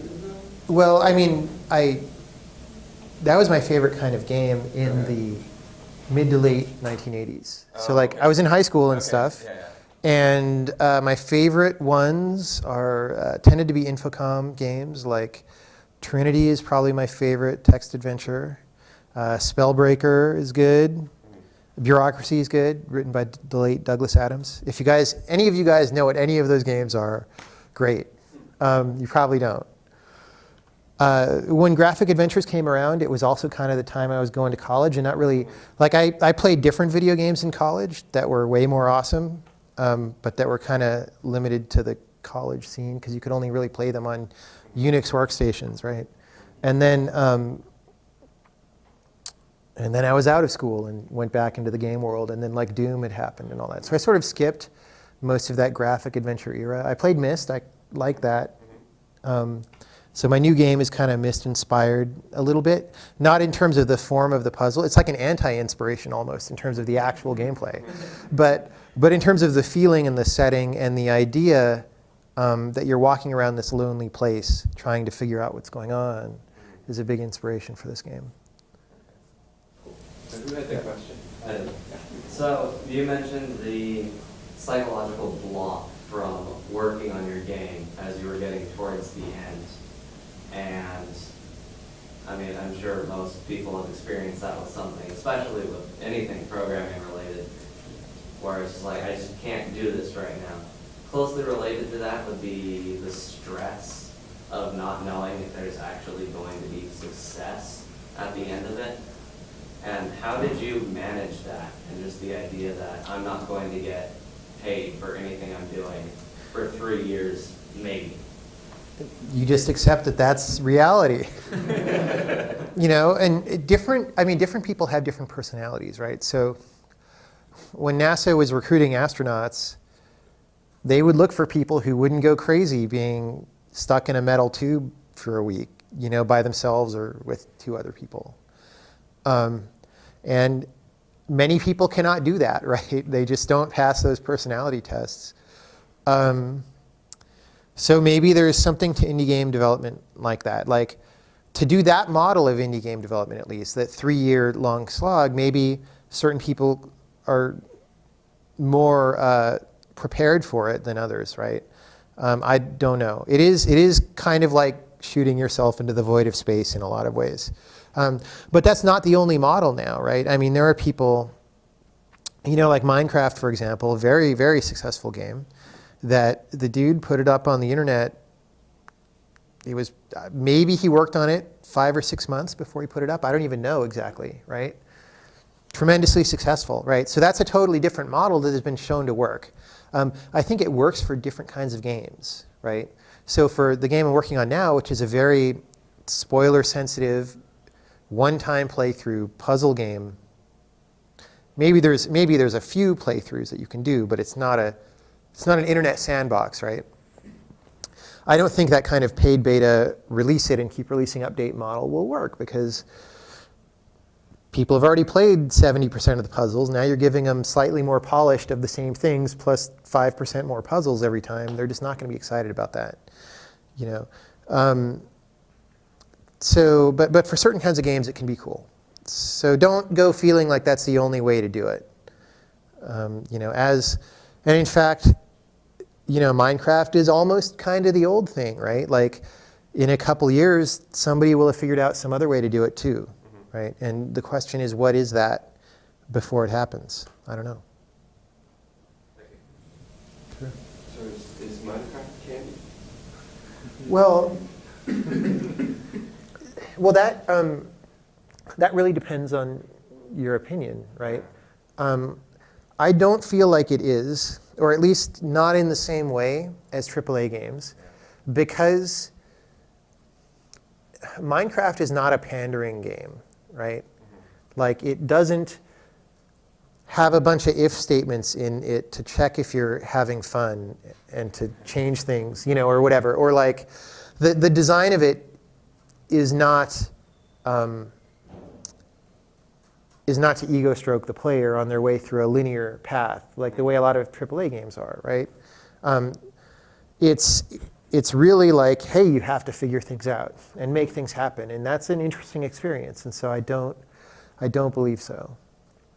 Well, that was my favorite kind of game in the mid to late 1980s. So I was in high school and stuff. Yeah. And my favorite ones tended to be Infocom games. Like Trinity is probably my favorite text adventure. Spellbreaker is good. Bureaucracy is good, written by the late Douglas Adams. If any of you guys know what any of those games are, great. You probably don't. When graphic adventures came around, it was also kind of the time I was going to college, and not really, I played different video games in college that were way more awesome, but that were kind of limited to the college scene because you could only really play them on Unix workstations, right? And then I was out of school and went back into the game world, and then Doom had happened and all that. So I sort of skipped most of that graphic adventure era. I played Myst, I like that. So my new game is kind of Myst-inspired a little bit, not in terms of the form of the puzzle. It's like an anti-inspiration almost in terms of the actual gameplay. But in terms of the feeling and the setting and the idea that you're walking around this lonely place trying to figure out what's going on is a big inspiration for this game. So who had that question? So you mentioned the psychological block from working on your game as you were getting towards the end. And I'm sure most people have experienced that with something, especially with anything programming related, where it's just like, I just can't do this right now. Closely related to that would be the stress of not knowing if there's actually going to be success at the end of it. And how did you manage that? And just the idea that I'm not going to get paid for anything I'm doing for 3 years, maybe. You just accept that that's reality. And different people have different personalities, right? So when NASA was recruiting astronauts, they would look for people who wouldn't go crazy being stuck in a metal tube for a week, by themselves or with 2 other people. And many people cannot do that, right? They just don't pass those personality tests. So maybe there's something to indie game development like that. Like, to do that model of indie game development, at least, that 3-year long slog, maybe certain people are more prepared for it than others, right? I don't know. It is kind of like shooting yourself into the void of space in a lot of ways. But that's not the only model now, right? I mean, there are people, like Minecraft, for example, a very, very successful game, that the dude put it up on the internet. It was, maybe he worked on it 5 or 6 months before he put it up. I don't even know exactly, right? Tremendously successful, right? So that's a totally different model that has been shown to work. I think it works for different kinds of games, right? So for the game I'm working on now, which is a very spoiler-sensitive, one-time playthrough puzzle game, maybe there's a few playthroughs that you can do, but it's not an internet sandbox, right? I don't think that kind of paid beta, release it and keep releasing update model will work, because people have already played 70% of the puzzles. Now you're giving them slightly more polished of the same things plus 5% more puzzles every time. They're just not going to be excited about that, But for certain kinds of games, it can be cool. So don't go feeling like that's the only way to do it. And in fact, Minecraft is almost kind of the old thing, right? Like, in a couple years, somebody will have figured out some other way to do it too, right? And the question is, what is that before it happens? I don't know. Sure. So is Minecraft candy? Well, that really depends on your opinion, right? I don't feel like it is, or at least not in the same way as AAA games, because Minecraft is not a pandering game, right? Like, it doesn't have a bunch of if statements in it to check if you're having fun and to change things, or whatever. Or like, the design of it is not to ego stroke the player on their way through a linear path, like the way a lot of AAA games are, right? It's really like, hey, you have to figure things out and make things happen, and that's an interesting experience. And so I don't believe so.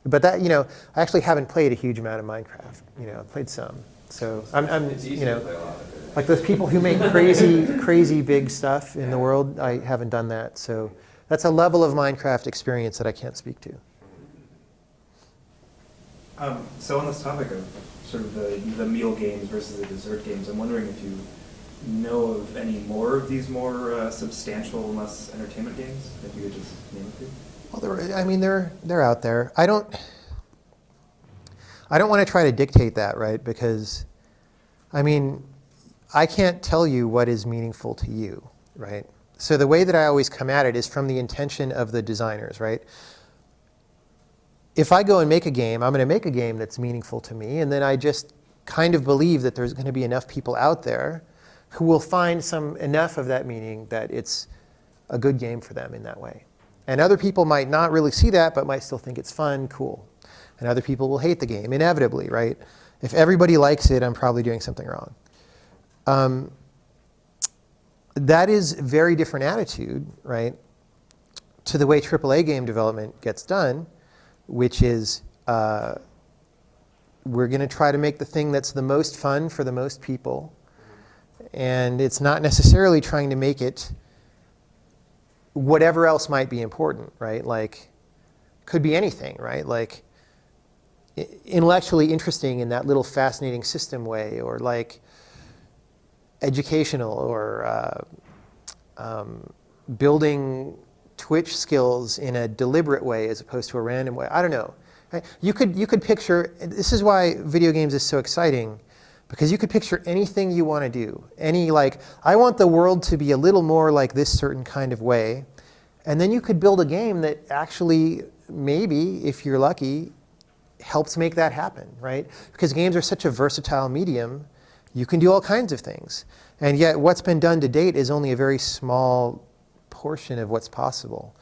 But that, I actually haven't played a huge amount of Minecraft. I've played some. So I'm It's easy to play a lot of it. like those people who make crazy big stuff in the world. I haven't done that. So that's a level of Minecraft experience that I can't speak to. So on this topic of sort of the meal games versus the dessert games, I'm wondering if you know of any more of these more substantial and less entertainment games, if you could just name a few. Well, they're out there. I don't want to try to dictate that, right? Because, I can't tell you what is meaningful to you, right? So the way that I always come at it is from the intention of the designers, right? If I go and make a game, I'm going to make a game that's meaningful to me, and then I just kind of believe that there's going to be enough people out there who will find enough of that meaning that it's a good game for them in that way. And other people might not really see that, but might still think it's fun, cool. And other people will hate the game, inevitably, right? If everybody likes it, I'm probably doing something wrong. That is a very different attitude, right, to the way AAA game development gets done, which is we're going to try to make the thing that's the most fun for the most people. And it's not necessarily trying to make it whatever else might be important, right? Like, could be anything, right? Like, intellectually interesting in that little fascinating system way, or like educational, or building Twitch skills in a deliberate way as opposed to a random way. I don't know. You could picture, this is why video games is so exciting, because you could picture anything you want to do. I want the world to be a little more like this certain kind of way. And then you could build a game that actually, maybe, if you're lucky, helps make that happen, right? Because games are such a versatile medium, you can do all kinds of things. And yet what's been done to date is only a very small portion of what's possible.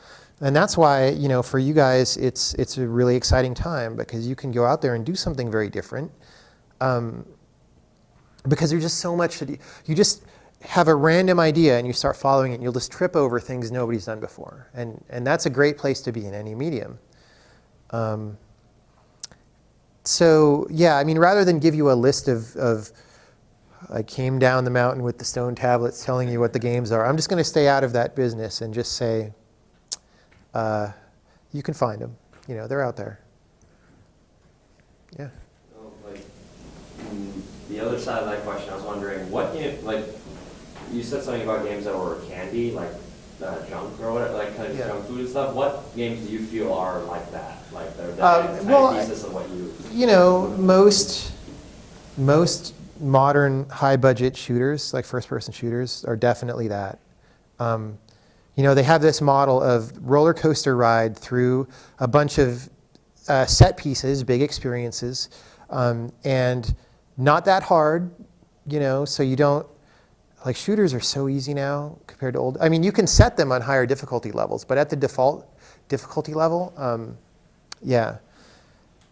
And that's why, you know, for you guys, it's a really exciting time because you can go out there and do something very different. Because there's just so much to do. You just have a random idea and you start following it and you'll just trip over things nobody's done before. And that's a great place to be in any medium. So yeah, I mean, rather than give you a list of I came down the mountain with the stone tablets telling you what the games are, I'm just going to stay out of that business and just say, you can find them. You know, they're out there. Yeah. So, like, the other side of that question, I was wondering, what game, like, you said something about games that were candy, like junk or whatever, like kind of junk food and stuff. What games do you feel are like that? Like they're the antithesis of what you... You know, most modern high-budget shooters, like first-person shooters, are definitely that. You know, they have this model of roller coaster ride through a bunch of set pieces, big experiences, and not that hard, you know, so you don't, like shooters are so easy now compared to old. I mean, you can set them on higher difficulty levels, but at the default difficulty level, yeah.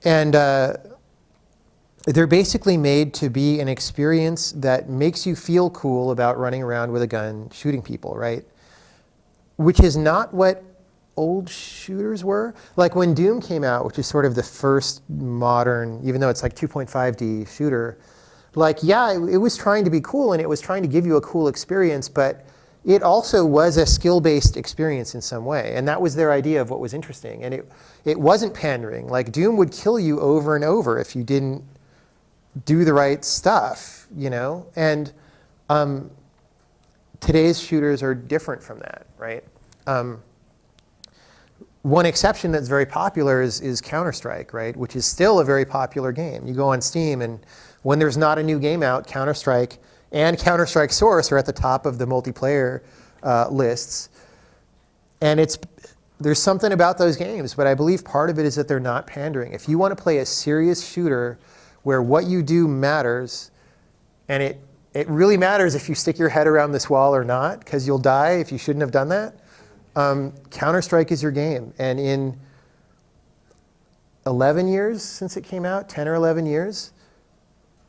And they're basically made to be an experience that makes you feel cool about running around with a gun, shooting people, right? Which is not what old shooters were. Like when Doom came out, which is sort of the first modern, even though it's like 2.5D shooter, like, yeah, it was trying to be cool and it was trying to give you a cool experience, but it also was a skill-based experience in some way. And that was their idea of what was interesting. And it wasn't pandering. Like Doom would kill you over and over if you didn't do the right stuff, you know? And today's shooters are different from that, right? One exception that's very popular is Counter-Strike, right? Which is still a very popular game. You go on Steam and when there's not a new game out, Counter-Strike and Counter-Strike Source are at the top of the multiplayer lists. And there's something about those games, but I believe part of it is that they're not pandering. If you want to play a serious shooter where what you do matters, and it really matters if you stick your head around this wall or not, because you'll die if you shouldn't have done that, Counter-Strike is your game. And in 11 years since it came out, 10 or 11 years,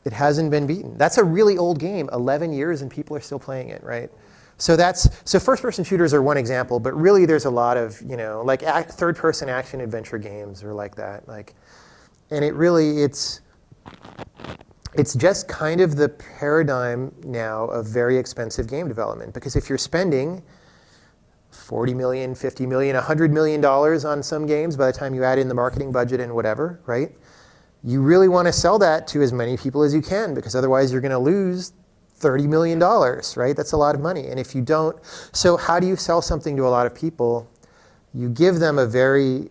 it hasn't been beaten. That's a really old game, 11 years, and people are still playing it, right? So first-person shooters are one example, but really there's a lot of, you know, like third-person action adventure games are like that. Like, and it's just kind of the paradigm now of very expensive game development, because if you're spending $40 million, $50 million, $100 million on some games by the time you add in the marketing budget and whatever, right? You really want to sell that to as many people as you can, because otherwise you're going to lose $30 million, right? That's a lot of money. And if you don't, so how do you sell something to a lot of people? You give them an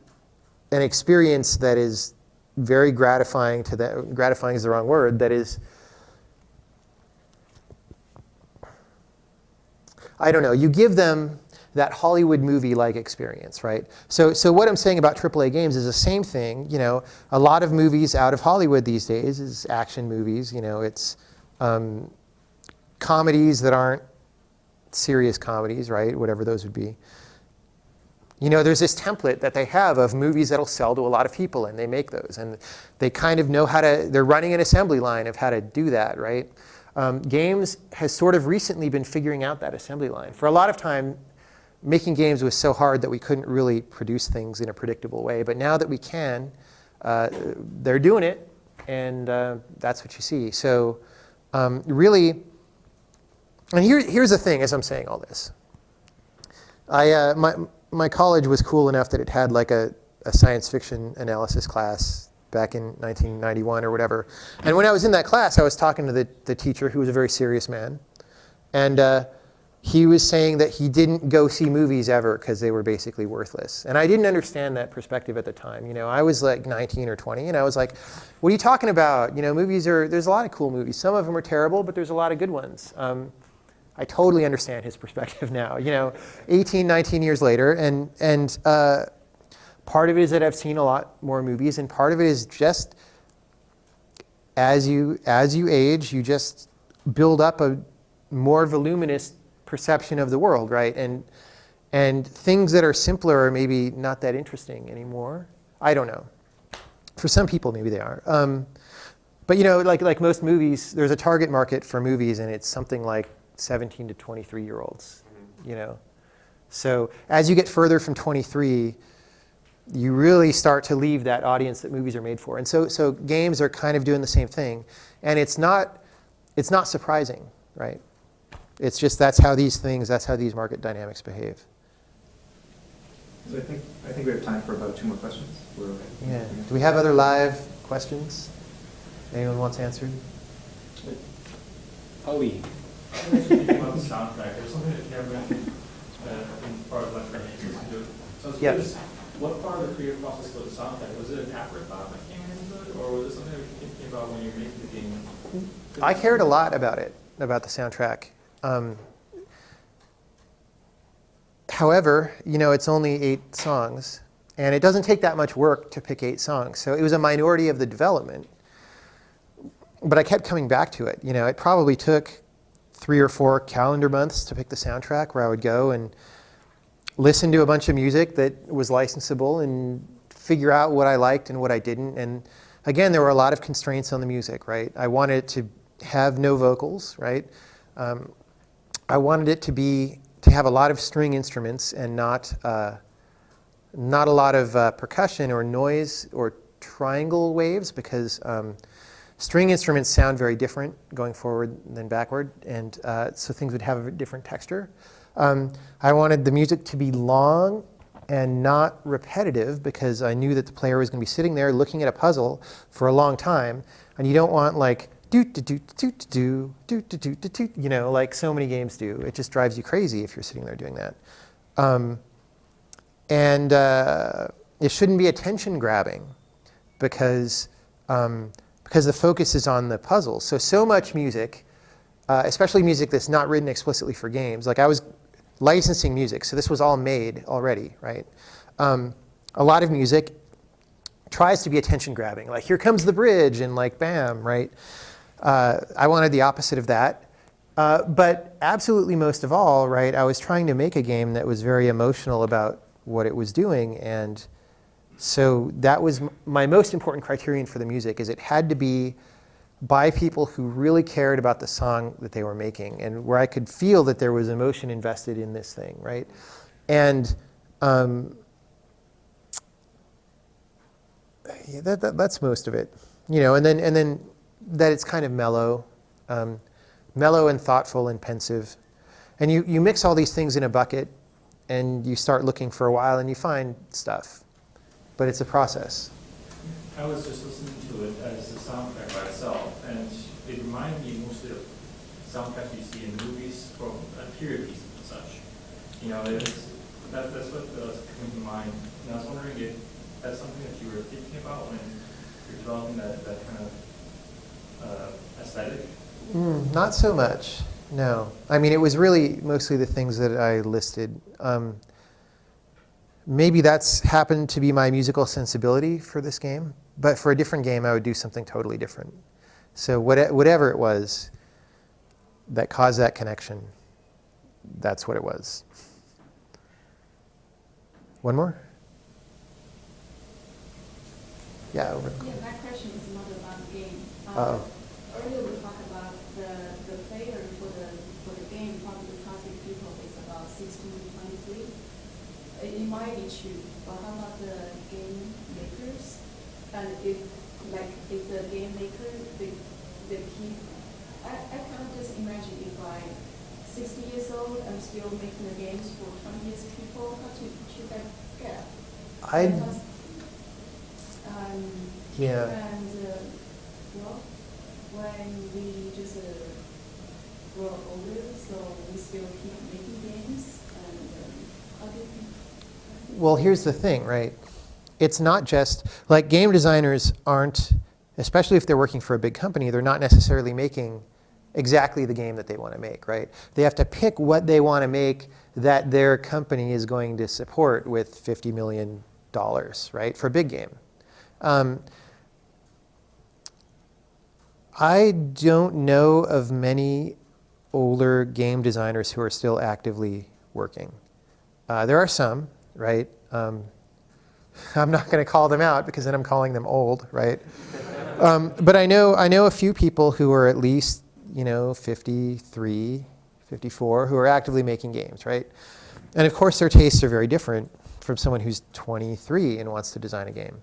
experience that is very gratifying to them. Gratifying is the wrong word. That is, I don't know, you give them that Hollywood movie-like experience, right? So what I'm saying about AAA games is the same thing. You know, a lot of movies out of Hollywood these days is action movies. You know, it's comedies that aren't serious comedies, right? Whatever those would be. You know, there's this template that they have of movies that'll sell to a lot of people, and they make those. And they kind of know they're running an assembly line of how to do that, right? Games has sort of recently been figuring out that assembly line. For a lot of time, making games was so hard that we couldn't really produce things in a predictable way. But now that we can, they're doing it, and that's what you see. So really, and here's the thing as I'm saying all this. My college was cool enough that it had like a science fiction analysis class back in 1991 or whatever. And when I was in that class, I was talking to the teacher, who was a very serious man. And he was saying that he didn't go see movies ever because they were basically worthless. And I didn't understand that perspective at the time. You know, I was like 19 or 20, and I was like, what are you talking about? You know, there's a lot of cool movies. Some of them are terrible, but there's a lot of good ones. I totally understand his perspective now, you know, 18, 19 years later. And part of it is that I've seen a lot more movies, and part of it is just as you age, you just build up a more voluminous perception of the world, right? And And things that are simpler are maybe not that interesting anymore. I don't know. For some people, maybe they are. But you know, like most movies, there's a target market for movies, and it's something like 17 to 23-year-olds. You know, so as you get further from 23, you really start to leave that audience that movies are made for. And so games are kind of doing the same thing, and it's not surprising, right? It's just that's how these market dynamics behave. So I think we have time for about 2 more questions. Yeah. Do we have other live questions? Anyone wants answered? Ali. I was thinking about the soundtrack. There's something that Karen mentioned in part of lecture. So I was curious, what part of the creative process for the soundtrack? Was it an afterthought that came into it, or was it something that you were thinking about when you were making the game? I cared a lot about it, about the soundtrack. However, you know, it's only 8 songs, and it doesn't take that much work to pick 8 songs. So it was a minority of the development, but I kept coming back to it. You know, it probably took 3 or 4 calendar months to pick the soundtrack, where I would go and listen to a bunch of music that was licensable and figure out what I liked and what I didn't. And again, there were a lot of constraints on the music, right? I wanted it to have no vocals, right? I wanted it to have a lot of string instruments and not a lot of percussion or noise or triangle waves, because string instruments sound very different going forward than backward, and so things would have a different texture. I wanted the music to be long and not repetitive, because I knew that the player was going to be sitting there looking at a puzzle for a long time, and you don't want like do do do do do do do do do, you know, like so many games do. It just drives you crazy if you're sitting there doing that. And it shouldn't be attention grabbing, because the focus is on the puzzle. So much music, especially music that's not written explicitly for games. Like I was licensing music, so this was all made already, right? A lot of music tries to be attention grabbing, like here comes the bridge and like bam, right? I wanted the opposite of that. But absolutely most of all, right, I was trying to make a game that was very emotional about what it was doing, and so that was my most important criterion for the music, is it had to be by people who really cared about the song that they were making, and where I could feel that there was emotion invested in this thing, right? And yeah, that's most of it, you know. And then that it's kind of mellow, mellow and thoughtful and pensive, and you mix all these things in a bucket, and you start looking for a while, and you find stuff, but it's a process. I was just listening to it as a soundtrack by itself, and it reminded me mostly of soundtracks you see in movies from period pieces and such. You know, that's what was coming to mind. And I was wondering if that's something that you were thinking about when you're developing that kind of aesthetic? Not so much, no. I mean, it was really mostly the things that I listed. Maybe that's happened to be my musical sensibility for this game, but for a different game, I would do something totally different. So whatever it was that caused that connection, that's what it was. One more? Yeah, over. Yeah, my question is not about the game. Earlier we talked about the player for the game, probably the target people is about 16 to 23. It might be true, but how about the game makers? And if the game maker, the key, I kind of just imagine if I'm 60 years old, I'm still making the games for 20 years people, how to should that gap? Yeah. And well, when we just grow older, so we still keep making games, and how do you think? Well, here's the thing, right? It's not just, like game designers aren't, especially if they're working for a big company, they're not necessarily making exactly the game that they want to make, right? They have to pick what they want to make that their company is going to support with $50 million, right, for a big game. I don't know of many older game designers who are still actively working. There are some, right? I'm not going to call them out because then I'm calling them old, right? But I know a few people who are at least 53, 54 who are actively making games, right? And of course their tastes are very different from someone who's 23 and wants to design a game.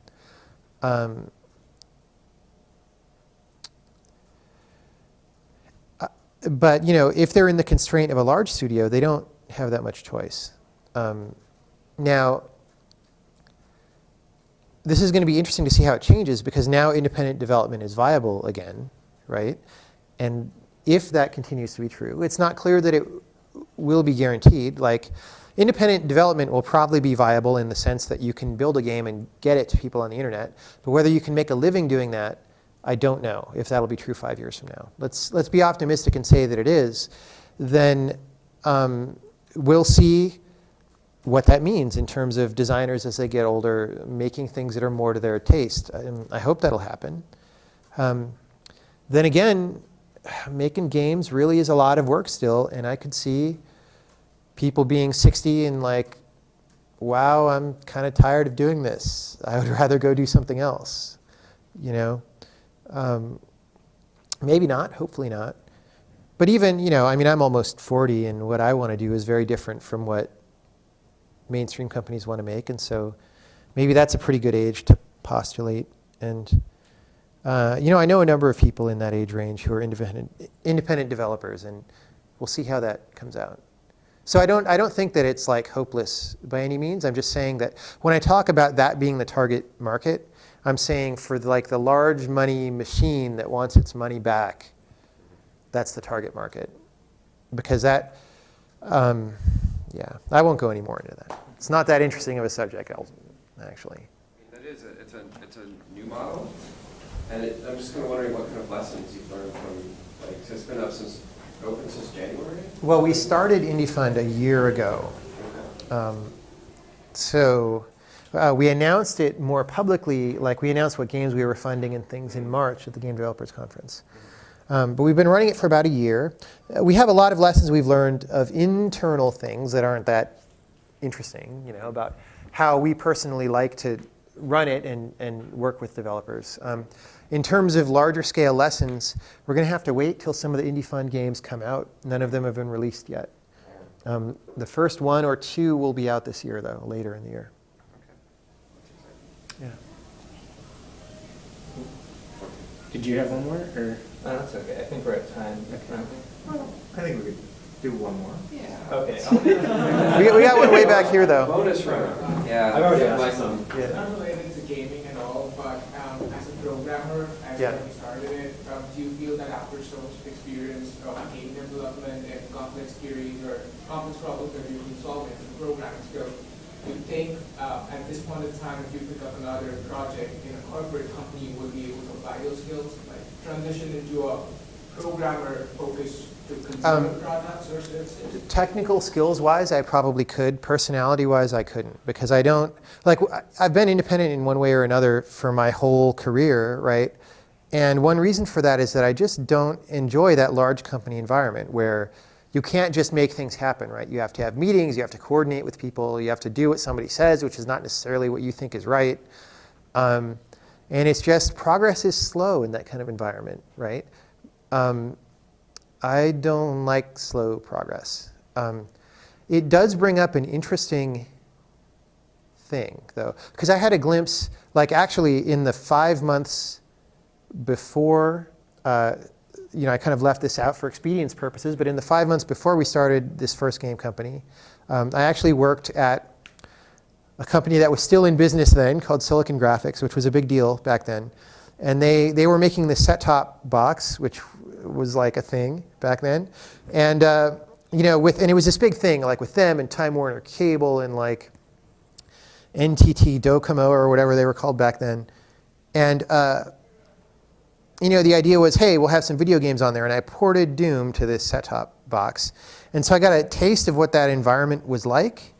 But if they're in the constraint of a large studio, they don't have that much choice. Now, this is going to be interesting to see how it changes because now independent development is viable again, right? And if that continues to be true, it's not clear that it will be guaranteed. Like, independent development will probably be viable in the sense that you can build a game and get it to people on the internet. But whether you can make a living doing that, I don't know if that'll be true 5 years from now. Let's be optimistic and say that it is. Then we'll see what that means in terms of designers as they get older, making things that are more to their taste. I hope that'll happen. Then again, making games really is a lot of work still, and I could see people being 60 and like, wow, I'm kind of tired of doing this. I would rather go do something else, Maybe not, hopefully not. But even, I'm almost 40, and what I want to do is very different from what mainstream companies want to make, and so maybe that's a pretty good age to postulate. And I know a number of people in that age range who are independent developers, and we'll see how that comes out. So I don't think that it's like hopeless by any means. I'm just saying that when I talk about that being the target market, I'm saying for like the large money machine that wants its money back, that's the target market. Because that, I won't go any more into that. It's not that interesting of a subject, actually. That is, it's a new model, and I'm just kind of wondering what kind of lessons you've learned from, like, it's been open since January? Well, we started Indie Fund a year ago. We announced it more publicly, like we announced what games we were funding and things in March at the Game Developers Conference. But we've been running it for about a year. We have a lot of lessons we've learned of internal things that aren't that interesting, about how we personally like to run it and work with developers. In terms of larger scale lessons, we're going to have to wait till some of the Indie Fund games come out. None of them have been released yet. The first 1 or 2 will be out this year, though, later in the year. Yeah. Did you have one more, or? That's okay. I think we're at time. Okay. Well, I think we could do one more. Yeah. Okay. We got one way back here, though. Bonus round. Yeah. I've already asked some. It's not related to gaming at all, but as a programmer, as you started it, do you feel that after so much experience of game development and complex queries or complex problems that you've been solving in programming skills, do you think at this point in time, if you pick up another project in a corporate company, you would be able to apply those skills, like transition into a programmer focused to consumer products or services? Technical skills-wise, I probably could. Personality-wise, I couldn't, because I don't, I've been independent in one way or another for my whole career, right? And one reason for that is that I just don't enjoy that large company environment where you can't just make things happen, right? You have to have meetings, you have to coordinate with people, you have to do what somebody says, which is not necessarily what you think is right. And it's just, progress is slow in that kind of environment, right? I don't like slow progress. It does bring up an interesting thing, though, because I had a glimpse, actually in the 5 months before, I kind of left this out for expedience purposes, but in the 5 months before we started this first game company, I actually worked at a company that was still in business then called Silicon Graphics, which was a big deal back then. And they were making the set-top box, which was like a thing back then. And and it was this big thing, with them and Time Warner Cable and NTT Docomo or whatever they were called back then. And the idea was, hey, we'll have some video games on there. And I ported Doom to this set-top box. And so I got a taste of what that environment was like.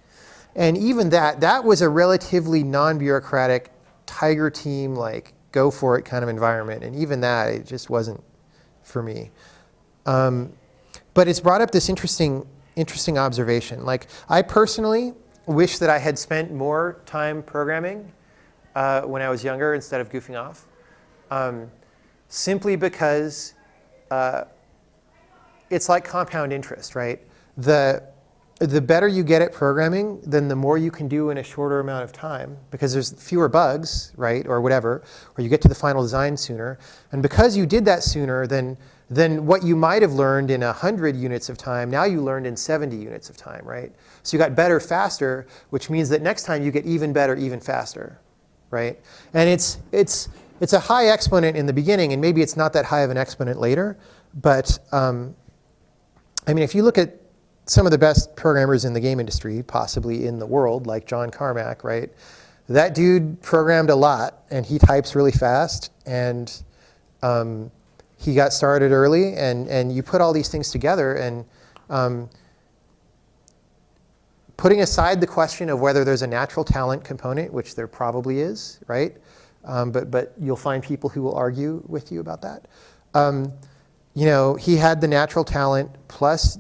And even that was a relatively non-bureaucratic tiger team, go for it kind of environment. And even that, it just wasn't for me. But it's brought up this interesting observation. I personally wish that I had spent more time programming when I was younger instead of goofing off. Simply because it's like compound interest, right? The better you get at programming, then the more you can do in a shorter amount of time, because there's fewer bugs, right, or whatever, or you get to the final design sooner. And because you did that sooner, then what you might have learned in 100 units of time, now you learned in 70 units of time, right? So you got better faster, which means that next time you get even better, even faster, right? And it's a high exponent in the beginning, and maybe it's not that high of an exponent later, but I mean, if you look at some of the best programmers in the game industry, possibly in the world, like John Carmack, right? That dude programmed a lot, and he types really fast, and he got started early, and you put all these things together, and putting aside the question of whether there's a natural talent component, which there probably is, right? But you'll find people who will argue with you about that. You know, he had the natural talent plus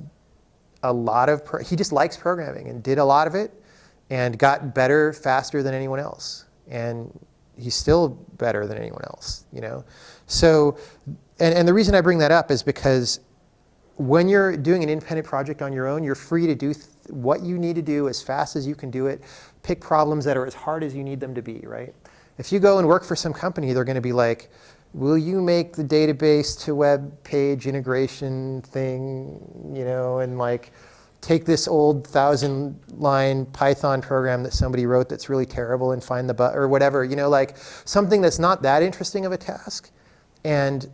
a lot of, he just likes programming and did a lot of it and got better faster than anyone else. And he's still better than anyone else, you know? So, and the reason I bring that up is because when you're doing an independent project on your own, you're free to do what you need to do as fast as you can do it. Pick problems that are as hard as you need them to be, right? If you go and work for some company, they're going to be like, will you make the database to web page integration thing, you know, and like take this old 1,000-line Python program that somebody wrote that's really terrible and find the bug, or whatever, you know, like something that's not that interesting of a task, and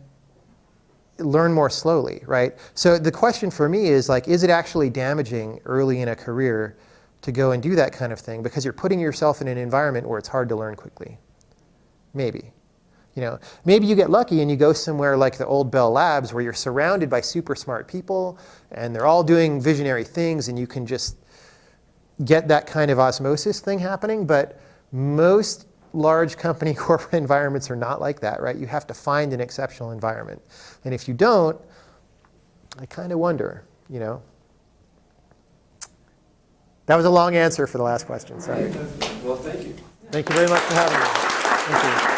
learn more slowly, right? So the question for me is like, is it actually damaging early in a career to go and do that kind of thing because you're putting yourself in an environment where it's hard to learn quickly? Maybe. You know, maybe you get lucky and you go somewhere like the old Bell Labs where you're surrounded by super smart people and they're all doing visionary things and you can just get that kind of osmosis thing happening. But most large company corporate environments are not like that, right? You have to find an exceptional environment. And if you don't, I kind of wonder, you know. That was a long answer for the last question, sorry. Well, thank you. Thank you very much for having me. Thank you.